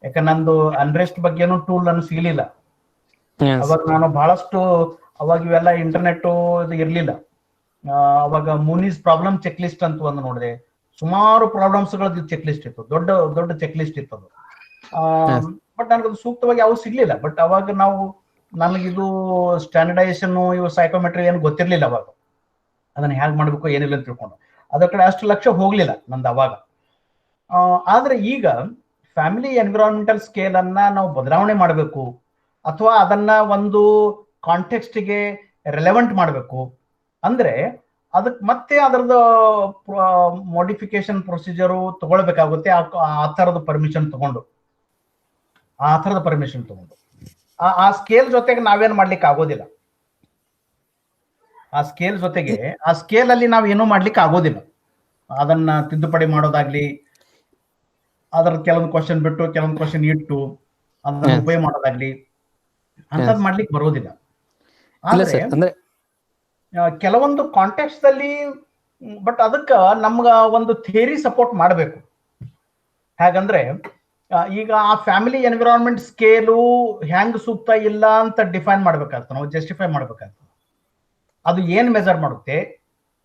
ಯಾಕಂದ್ರೆ ನಂದು ಅನ್ರೆಸ್ಟ್ ಬಗ್ಗೆನೂ ಟೂಲ್ ಅನ್ನು ಸಿಗಲಿಲ್ಲ ಅವಾಗ. ನಾನು ಬಹಳಷ್ಟು ಅವಾಗ ಇವೆಲ್ಲ ಇಂಟರ್ನೆಟ್ ಇರ್ಲಿಲ್ಲ. ಅವಾಗ ಮೂನೀಸ್ ಪ್ರಾಬ್ಲಮ್ ಚೆಕ್ ಲಿಸ್ಟ್ ಅಂತ ಒಂದು ನೋಡಿದೆ. ಸುಮಾರು ಪ್ರಾಬ್ಲಮ್ಸ್ ಗಳದ್ದು ಚೆಕ್ ಲಿಸ್ಟ್ ಇತ್ತು, ದೊಡ್ಡ ದೊಡ್ಡ ಚೆಕ್ ಲಿಸ್ಟ್ ಇತ್ತು ಅದು. ಬಟ್ ನನಗದು ಸೂಕ್ತವಾಗಿ ಯಾವ ಸಿಗ್ಲಿಲ್ಲ. ಬಟ್ ಅವಾಗ ನನಗಿದು ಸ್ಟ್ಯಾಂಡರ್ಡೈಸೇಷನ್, ಇವು ಸೈಕೋಮೆಟ್ರಿ ಏನು ಗೊತ್ತಿರ್ಲಿಲ್ಲ ಅವಾಗ. ಅದನ್ನ ಹೇಗೆ ಮಾಡ್ಬೇಕು ಏನಿಲ್ಲ ಅಂತ ತಿಳ್ಕೊಂಡು ಅದ್ರ ಕಡೆ ಅಷ್ಟು ಲಕ್ಷ್ಯ ಹೋಗ್ಲಿಲ್ಲ ನಂದು ಅವಾಗ. ಆದ್ರೆ ಈಗ ಫ್ಯಾಮಿಲಿ ಎನ್ವಿರಾನ್ಮೆಂಟಲ್ ಸ್ಕೇಲ್ ಅನ್ನ ನಾವು ಬದಲಾವಣೆ ಮಾಡಬೇಕು, ಅಥವಾ ಅದನ್ನ ಒಂದು ಕಾಂಟೆಕ್ಸ್ಟ್ಗೆ ರೆಲೆವೆಂಟ್ ಮಾಡಬೇಕು ಅಂದ್ರೆ ಅದಕ್ಕೆ ಮತ್ತೆ ಅದರದ ಮಾಡಿಫಿಕೇಶನ್ ಪ್ರೊಸೀಜರು ತಗೊಳ್ಬೇಕಾಗುತ್ತೆ. ಆ ಥರದ ಪರ್ಮಿಷನ್ ತಗೊಂಡು ಆ ಸ್ಕೇಲ್ ಜೊತೆಗೆ ನಾವೇನ್ ಮಾಡ್ಲಿಕ್ಕೆ ಆಗೋದಿಲ್ಲ. ಆ ಸ್ಕೇಲ್ ಅಲ್ಲಿ ನಾವ್ ಏನೂ ಮಾಡ್ಲಿಕ್ಕೆ ಆಗೋದಿಲ್ಲ. ಅದನ್ನ ತಿದ್ದುಪಡಿ ಮಾಡೋದಾಗ್ಲಿ, ಅದರ ಕೆಲವೊಂದು ಕ್ವಶನ್ ಬಿಟ್ಟು ಕೆಲವೊಂದು ಕ್ವಶನ್ ಇಟ್ಟು ಅದನ್ನ ಉಪಯೋಗ ಮಾಡೋದಾಗ್ಲಿ ಅಂತದ್ ಮಾಡ್ಲಿಕ್ಕೆ ಬರೋದಿಲ್ಲ. ಆದ್ರೆ ಕೆಲವೊಂದು ಕಾಂಟೆಕ್ಸ್ಟ್ ಅಲ್ಲಿ ಬಟ್ ಅದಕ್ಕ ನಮ್ಗ ಒಂದು ಥಿಯರಿ ಸಪೋರ್ಟ್ ಮಾಡಬೇಕು. ಹಾಗಂದ್ರೆ ಈಗ ಆ ಫ್ಯಾಮಿಲಿ ಎನ್ವಿರಾನ್ಮೆಂಟ್ ಸ್ಕೇಲು ಹೆಂಗ್ ಸೂಕ್ತ ಇಲ್ಲ ಅಂತ ಡಿಫೈನ್ ಮಾಡ್ಬೇಕಾಗ್ತದೆ, ನಾವು ಜಸ್ಟಿಫೈ ಮಾಡ್ಬೇಕಾಗ್ತದೆ. ಅದು ಏನ್ ಮೆಜರ್ ಮಾಡುತ್ತೆ,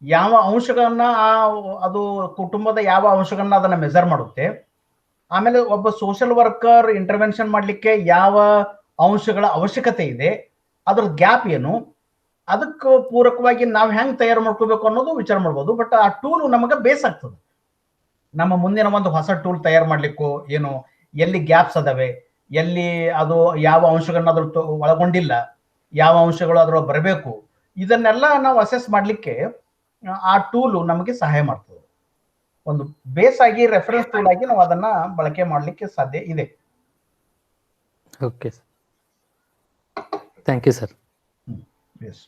ಯಾವ ಅಂಶಗಳನ್ನ ಅದು ಕುಟುಂಬದ ಯಾವ ಅಂಶಗಳನ್ನ ಅದನ್ನ ಮೆಜರ್ ಮಾಡುತ್ತೆ. ಆಮೇಲೆ ಒಬ್ಬ ಸೋಷಿಯಲ್ ವರ್ಕರ್ ಇಂಟರ್ವೆನ್ಷನ್ ಮಾಡ್ಲಿಕ್ಕೆ ಯಾವ ಅಂಶಗಳ ಅವಶ್ಯಕತೆ ಇದೆ, ಅದ್ರ ಗ್ಯಾಪ್ ಏನು, ಅದಕ್ಕೆ ಪೂರಕವಾಗಿ ನಾವು ಹೆಂಗ್ ತಯಾರು ಮಾಡ್ಕೋಬೇಕು ಅನ್ನೋದು ವಿಚಾರ ಮಾಡ್ಬೋದು. ಬಟ್ ಆ ಟೂಲ್ ನಮಗೆ ಬೇಸ್ ಆಗ್ತದೆ. ನಮ್ಮ ಮುಂದಿನ ಒಂದು ಹೊಸ ಟೂಲ್ ತಯಾರು ಮಾಡ್ಲಿಕ್ಕೂ ಏನು ಎಲ್ಲಿ ಗ್ಯಾಪ್ಸ್ ಅದಾವೆ, ಎಲ್ಲಿ ಅದು ಯಾವ ಅಂಶಗಳನ್ನ ಅದ್ರ ಒಳಗೊಂಡಿಲ್ಲ, ಯಾವ ಅಂಶಗಳು ಅದ್ರೊಳಗೆ ಬರಬೇಕು, ಇದನ್ನೆಲ್ಲ ನಾವು ಅಸೆಸ್ ಮಾಡ್ಲಿಕ್ಕೆ ಆ ಟೂಲು ನಮಗೆ ಸಹಾಯ ಮಾಡ್ತದೆ. ಒಂದು ಬೇಸ್ ಆಗಿ ರೆಫರೆನ್ಸ್ ಟೂಲ್ ಆಗಿ ನಾವು ಅದನ್ನ ಬಳಕೆ ಮಾಡ್ಲಿಕ್ಕೆ ಸಾಧ್ಯ ಇದೆ. Okay sir, thank you sir. Yes.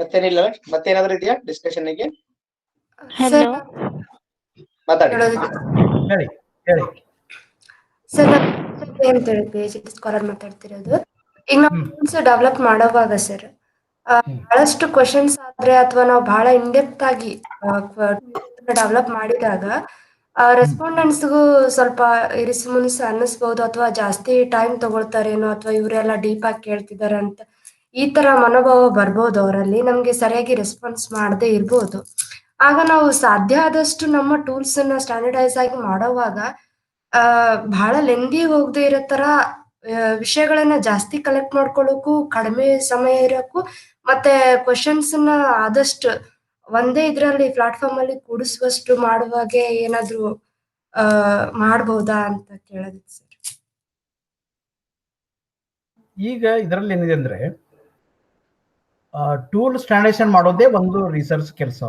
ಮತ್ತೇನಿಲ್ಲ, ಮತ್ತೇನಾದ್ರೂ ಇದೆಯಾ ಡಿಸ್ಕಷನ್ಗೆ? ಹಲೋ, ಮಾತಾಡಿ. ಹೇಳಿ ಹೇಳಿ. ಸರ್ ಅಂತೇಳಿ PhD ಸ್ಕಾಲರ್ ಮಾತಾಡ್ತಿರೋದು. ಈಗ ನಾವು ಡೆವಲಪ್ ಮಾಡೋವಾಗ ಸರ್ ಬಹಳಷ್ಟು ಕ್ವಶನ್ಸ್ ಆದ್ರೆ ಅಥವಾ ನಾವು ಬಹಳ ಇನ್ಡೆಪ್ತ್ ಆಗಿ ಡೆವಲಪ್ ಮಾಡಿದಾಗ ರೆಸ್ಪಾಂಡೆಂಟ್ಸ್ಗೂ ಸ್ವಲ್ಪ ಇರಿಸು ಮುನಿಸು ಅನ್ನಿಸ್ಬಹುದು, ಅಥವಾ ಜಾಸ್ತಿ ಟೈಮ್ ತಗೊಳ್ತಾರೇನೋ, ಅಥವಾ ಇವರೆಲ್ಲ ಡೀಪ್ ಆಗಿ ಕೇಳ್ತಿದಾರೆ ಅಂತ ಈ ತರ ಮನೋಭಾವ ಬರ್ಬೋದು ಅವರಲ್ಲಿ. ನಮ್ಗೆ ಸರಿಯಾಗಿ ರೆಸ್ಪಾನ್ಸ್ ಮಾಡದೇ ಇರ್ಬೋದು. ಆಗ ನಾವು ಸಾಧ್ಯ ಆದಷ್ಟು ನಮ್ಮ ಟೂಲ್ಸ್ ಅನ್ನ ಸ್ಟ್ಯಾಂಡರ್ಡೈಸ್ ಆಗಿ ಮಾಡೋವಾಗ ಬಹಳ ಲೆಂದಿ ಹೋಗದೆ ಇರೋ ತರ ವಿಷಯಗಳನ್ನ ಜಾಸ್ತಿ ಕಲೆಕ್ಟ್ ಮಾಡ್ಕೊಳ್ಳೋಕು, ಕಡಿಮೆ ಸಮಯ ಇರೋಕು, ಮತ್ತೆ ಕ್ವಶನ್ಸ್ ನ ಆದಷ್ಟು ಒಂದೇ ಇದ್ರಲ್ಲಿ ಪ್ಲಾಟ್ಫಾರ್ಮ್ ಅಲ್ಲಿ ಕೂಡಿಸುವಷ್ಟು ಮಾಡುವಾಗೆ ಏನಾದ್ರು ಮಾಡ್ಬೋದಾ ಅಂತ ಕೇಳೋದಿತ್ತು ಸರ್. ಈಗ ಇದರಲ್ಲಿ ಏನಿದೆ ಅಂದ್ರೆ ಟೂಲ್ ಸ್ಟ್ಯಾಂಡರ್ಡೈಸೇಷನ್ ಮಾಡೋದೇ ಒಂದು ರಿಸರ್ಚ್ ಕೆಲಸ.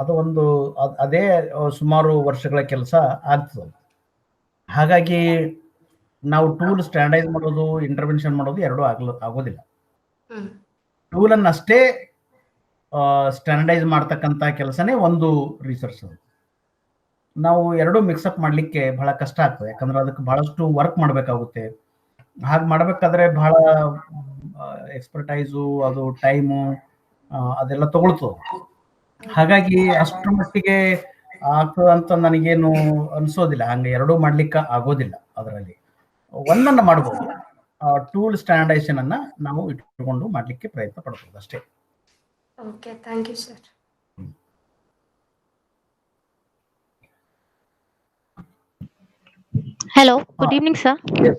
ಅದು ಒಂದು ಅದೇ ಸುಮಾರು ವರ್ಷಗಳ ಕೆಲಸ ಆಗ್ತದೆ. ಹಾಗಾಗಿ ನಾವು ಟೂಲ್ ಸ್ಟ್ಯಾಂಡರ್ಡೈಸ್ ಮಾಡೋದು, ಇಂಟರ್ವೆನ್ಷನ್ ಮಾಡೋದು ಎರಡೂ ಆಗೋದಿಲ್ಲ. ಟೂಲ್ ಅನ್ನ ಅಷ್ಟೇ ಸ್ಟ್ಯಾಂಡರ್ಡೈಸ್ ಮಾಡ್ತಕ್ಕಂಥ ಕೆಲಸನೇ ಒಂದು ರಿಸರ್ಚ್. ನಾವು ಎರಡೂ ಮಿಕ್ಸಪ್ ಮಾಡ್ಲಿಕ್ಕೆ ಬಹಳ ಕಷ್ಟ ಆಗ್ತದೆ, ಯಾಕಂದ್ರೆ ಅದಕ್ಕೆ ಬಹಳಷ್ಟು ವರ್ಕ್ ಮಾಡ್ಬೇಕಾಗುತ್ತೆ. ಹಾಗೆ ಮಾಡ್ಬೇಕಾದ್ರೆ ಬಹಳ ಎಕ್ಸ್ಪರ್ಟೈಸು, ಅದು ಟೈಮು ಅದೆಲ್ಲ ತಗೊಳ್ತದೆ. ಹಾಗಾಗಿ ಅಷ್ಟರ ಮಟ್ಟಿಗೆ ಆಗ್ತದೆ ಅಂತ ನನಗೇನು ಅನ್ಸೋದಿಲ್ಲ. ಹಂಗೆ ಎರಡೂ ಮಾಡ್ಲಿಕ್ಕೆ ಆಗೋದಿಲ್ಲ. ಅದರಲ್ಲಿ ಒಂದನ್ನ ಮಾಡ್ಬೋದು, ಟೂಲ್ ಸ್ಟ್ಯಾಂಡರ್ಡೈಸೇಷನ್ ಅನ್ನ ನಾವು ಇಟ್ಕೊಂಡು ಮಾಡ್ಲಿಕ್ಕೆ ಪ್ರಯತ್ನ ಪಡ್ಬೋದು ಅಷ್ಟೇ. Okay, thank you sir. Hello, good evening, sir. Yes.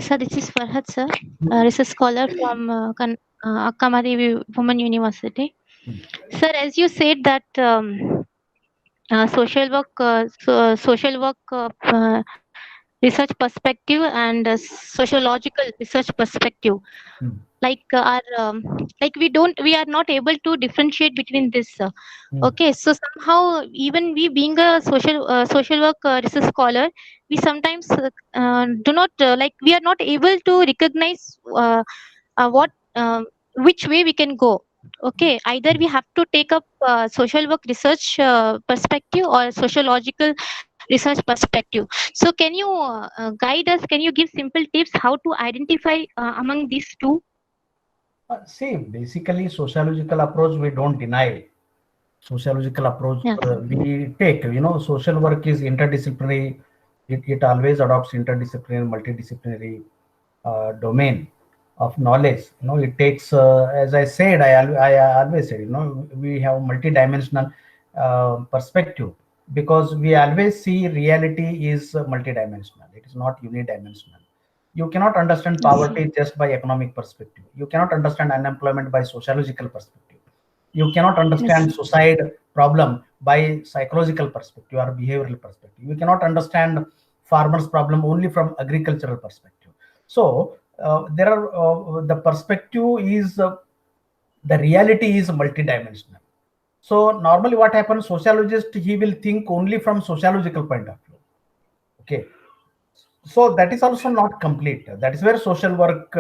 Sir, this is Farhad, sir. Research scholar from Akkamari Women University. Sir, as you said that social work research perspective and sociological research perspective, we are not able to differentiate between this. Okay, so somehow even we being a social work research scholar, we sometimes do not we are not able to recognize what which way we can go. Okay, either we have to take up social work research perspective or sociological research perspective. So can you guide us, can you give simple tips how to identify among these two? See, basically sociological approach we don't deny. Sociological approach we take, social work is interdisciplinary. It always adopts interdisciplinary, multidisciplinary domain of knowledge. It takes, as I said, I always said, we have multidimensional perspective, because we always see reality is multidimensional. It is not unidimensional. You cannot understand poverty just by economic perspective. You cannot understand unemployment by sociological perspective. You cannot understand suicide problem by psychological perspective or behavioral perspective. You cannot understand farmers problem only from agricultural perspective. So there are the perspective is the reality is multidimensional. So normally what happens, sociologist, he will think only from sociological point of view. Okay, so that is also not complete. That is where social work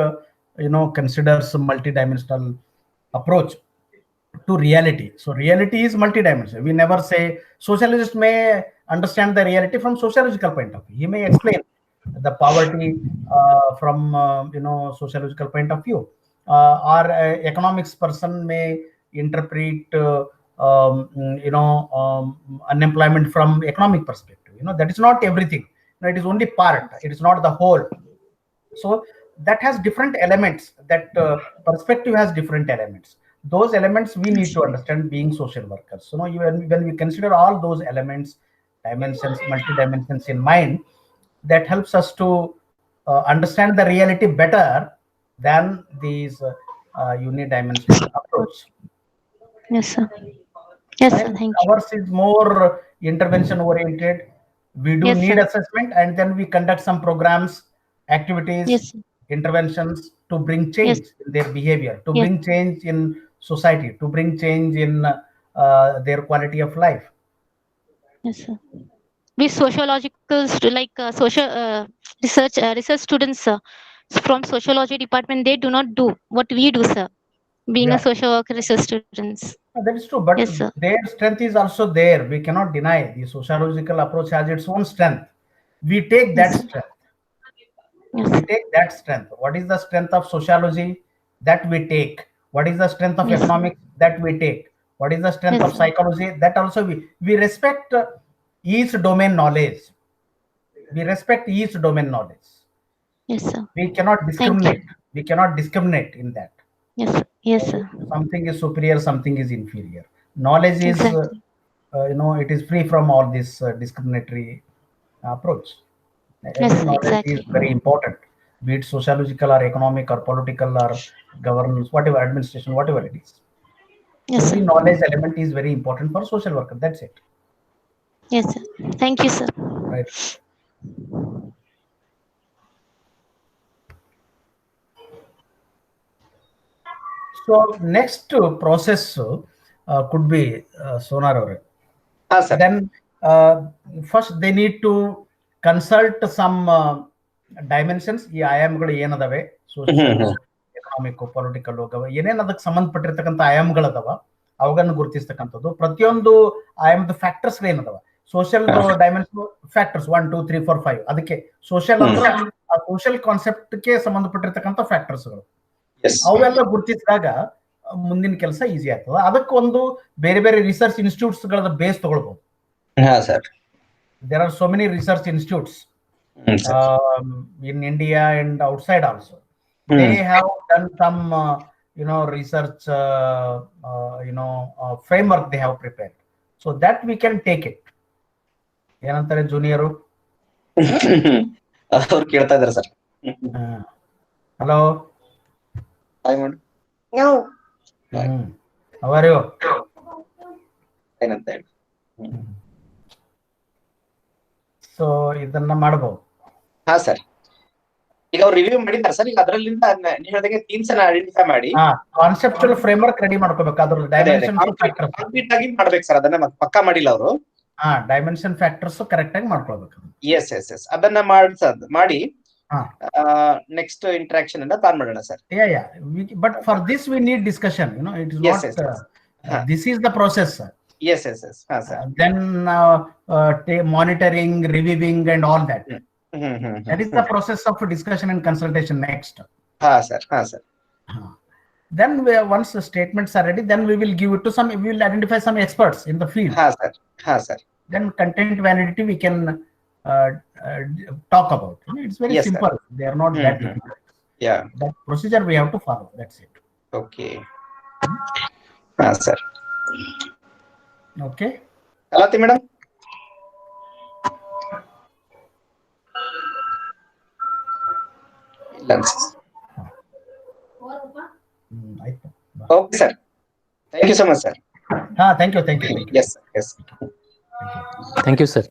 considers a multidimensional approach to reality. So reality is multidimensional. We never say sociologist may understand the reality from sociological point of view. He may explain the poverty from sociological point of view, or economics person may interpret unemployment from economic perspective. That is not everything. It is only part. It is not the whole. So that has different elements. That perspective has different elements. Those elements we need to understand being social workers. So, when we consider all those elements, dimensions, multi-dimensions in mind, that helps us to understand the reality better than these unidimensional approach. Yes, sir. Yes, sir. And Thank you. ours is more intervention oriented. We do Yes, need sir. assessment, and then we conduct some programs, activities, Yes, sir. interventions to bring change Yes. in their behavior, to Yes. bring change in society, to bring change in their quality of life. Yes, sir. We sociological social research students from sociology department, they do not do what we do, sir. Being Yeah. a social worker research students. That is true, but Yes, sir. their strength is also there. We cannot deny the sociological approach has its own strength. We take that Yes. strength. Yes. We take that strength. What is the strength of sociology? That we take. What is the strength of Yes. economics? That we take. What is the strength Yes, of sir. psychology? That also we respect each domain knowledge. We respect each domain knowledge. Yes, sir. We cannot Thank you. discriminate. We cannot discriminate in that. Yes, sir. Yes, sir. Something is superior, something is inferior. Knowledge is, Exactly. it is free from all this discriminatory approach. Yes, Every sir. knowledge is Exactly. very important, be it sociological or economic or political or governance, whatever, administration, whatever it is. Yes, Every sir. knowledge element is very important for social worker. That's it. Yes, sir. Thank you, sir. Right. So next process could be Sonar or sir. then first they need to consult some dimensions. ಈ ಆಯಾಮಗಳು ಏನದಾವೆ, social, economic, political, ಏನೇನು ಅದಕ್ಕೆ ಸಂಬಂಧಪಟ್ಟಿರ್ತಕ್ಕಂಥ ಆಯಾಮಗಳದಾವ ಅವುಗಳನ್ನು ಗುರುತಿಸ್ತಕ್ಕಂಥದ್ದು. ಪ್ರತಿಯೊಂದು ಆಯಾಮದ factors ಏನದಾವ, social dimension factors 1 2 3 4 5. ಅದಕ್ಕೆ social ಅಂದ್ರೆ ಆ ಸೋಷಿಯಲ್ ಕಾನ್ಸೆಪ್ಟ್ಗೆ ಸಂಬಂಧಪಟ್ಟಿರ್ತಕ್ಕಂಥ ಫ್ಯಾಕ್ಟರ್ಸ್ಗಳು. ಅವೆಲ್ಲ ಗುರುತಿಸಿದಾಗ ಮುಂದಿನ ಕೆಲಸ ಈಸಿ ಆಗ್ತದೆ. ಅದಕ್ಕೊಂದು ಬೇರೆ ಬೇರೆ ರಿಸರ್ಚ್ ಇನ್ಸ್ಟಿಟ್ಯೂಟ್ಸ್ ಗಳ ಬೇಸ್ ತಗೊಳ್ಬಹುದು. There are so many research institutes in India and outside also. They have done some research framework they have prepared, so that we can take it. ಏನಂತಾರೆ ಜೂನಿಯರು? ಅವ್ರು ಕೇಳ್ತಾ ಇದಾರೆ ಸರ್. ಹಲೋ, ಹಾಯ್ ಮಾಡು. how are you? ಏನಂತ ಹೇಳಿ. So ಇದನ್ನ ಮಾಡಬಹುದು. ಹಾ ಸರ್, ಈಗ ಅವ್ರು ರಿವ್ಯೂ ಮಾಡಿದ್ದಾರೆ ಸರ್. ಈಗ ಅದರಲ್ಲಿಂದ ನೀವು ಹೇಳಿದಂಗೆ ಥೀಮ್ಸ್ ಅನ್ನ ಐಡೆಂಟಿಫೈ ಮಾಡಿ ಕಾನ್ಸೆಪ್ಚುಯಲ್ ಫ್ರೇಮ್ವರ್ಕ್ ರೆಡಿ ಮಾಡ್ಕೋಬೇಕು. ಅದ್ರ ಡೈಮೆನ್ಷನ್ ಫ್ಯಾಕ್ಟರ್ಸ್ ಕಂಪ್ಲೀಟ್ ಆಗಿ ಮಾಡ್ಬೇಕು ಸರ್. ಅದನ್ನ ಪಕ್ಕಾ ಮಾಡಿಲ್ಲ ಅವರು. ಡೈಮೆನ್ಷನ್ ಫ್ಯಾಕ್ಟರ್ಸ್ ಕರೆಕ್ಟ್ ಆಗಿ ಮಾಡ್ಕೊಳ್ಬೇಕು. ಎಸ್ ಎಸ್ ಎಸ್ ಅದನ್ನ ಮಾಡಿ ನೆಕ್ಸ್ಟ್ ಇಂಟರಾಕ್ಷನ್ ಅನ್ನ ಪ್ಲಾನ್ ಮಾಡೋಣ sir. But for this we need discussion. It is not this is the process. Yes, yes, yes. Sir. Then monitoring, reviewing, and all that. That is the process of discussion and consultation next. Sir. Sir. Then once the statements are ready, then we will give it to some. We will identify some experts in the field. Sir. Sir. Then content validity we can talk about. It's very simple. Sir. They are not that difficult. Yeah. That procedure we have to follow. That's it. Okay. Sir. Okay. Kalati madam. Okay sir. Thank you so much sir. Thank you. Yes sir. Yes. Thank you sir.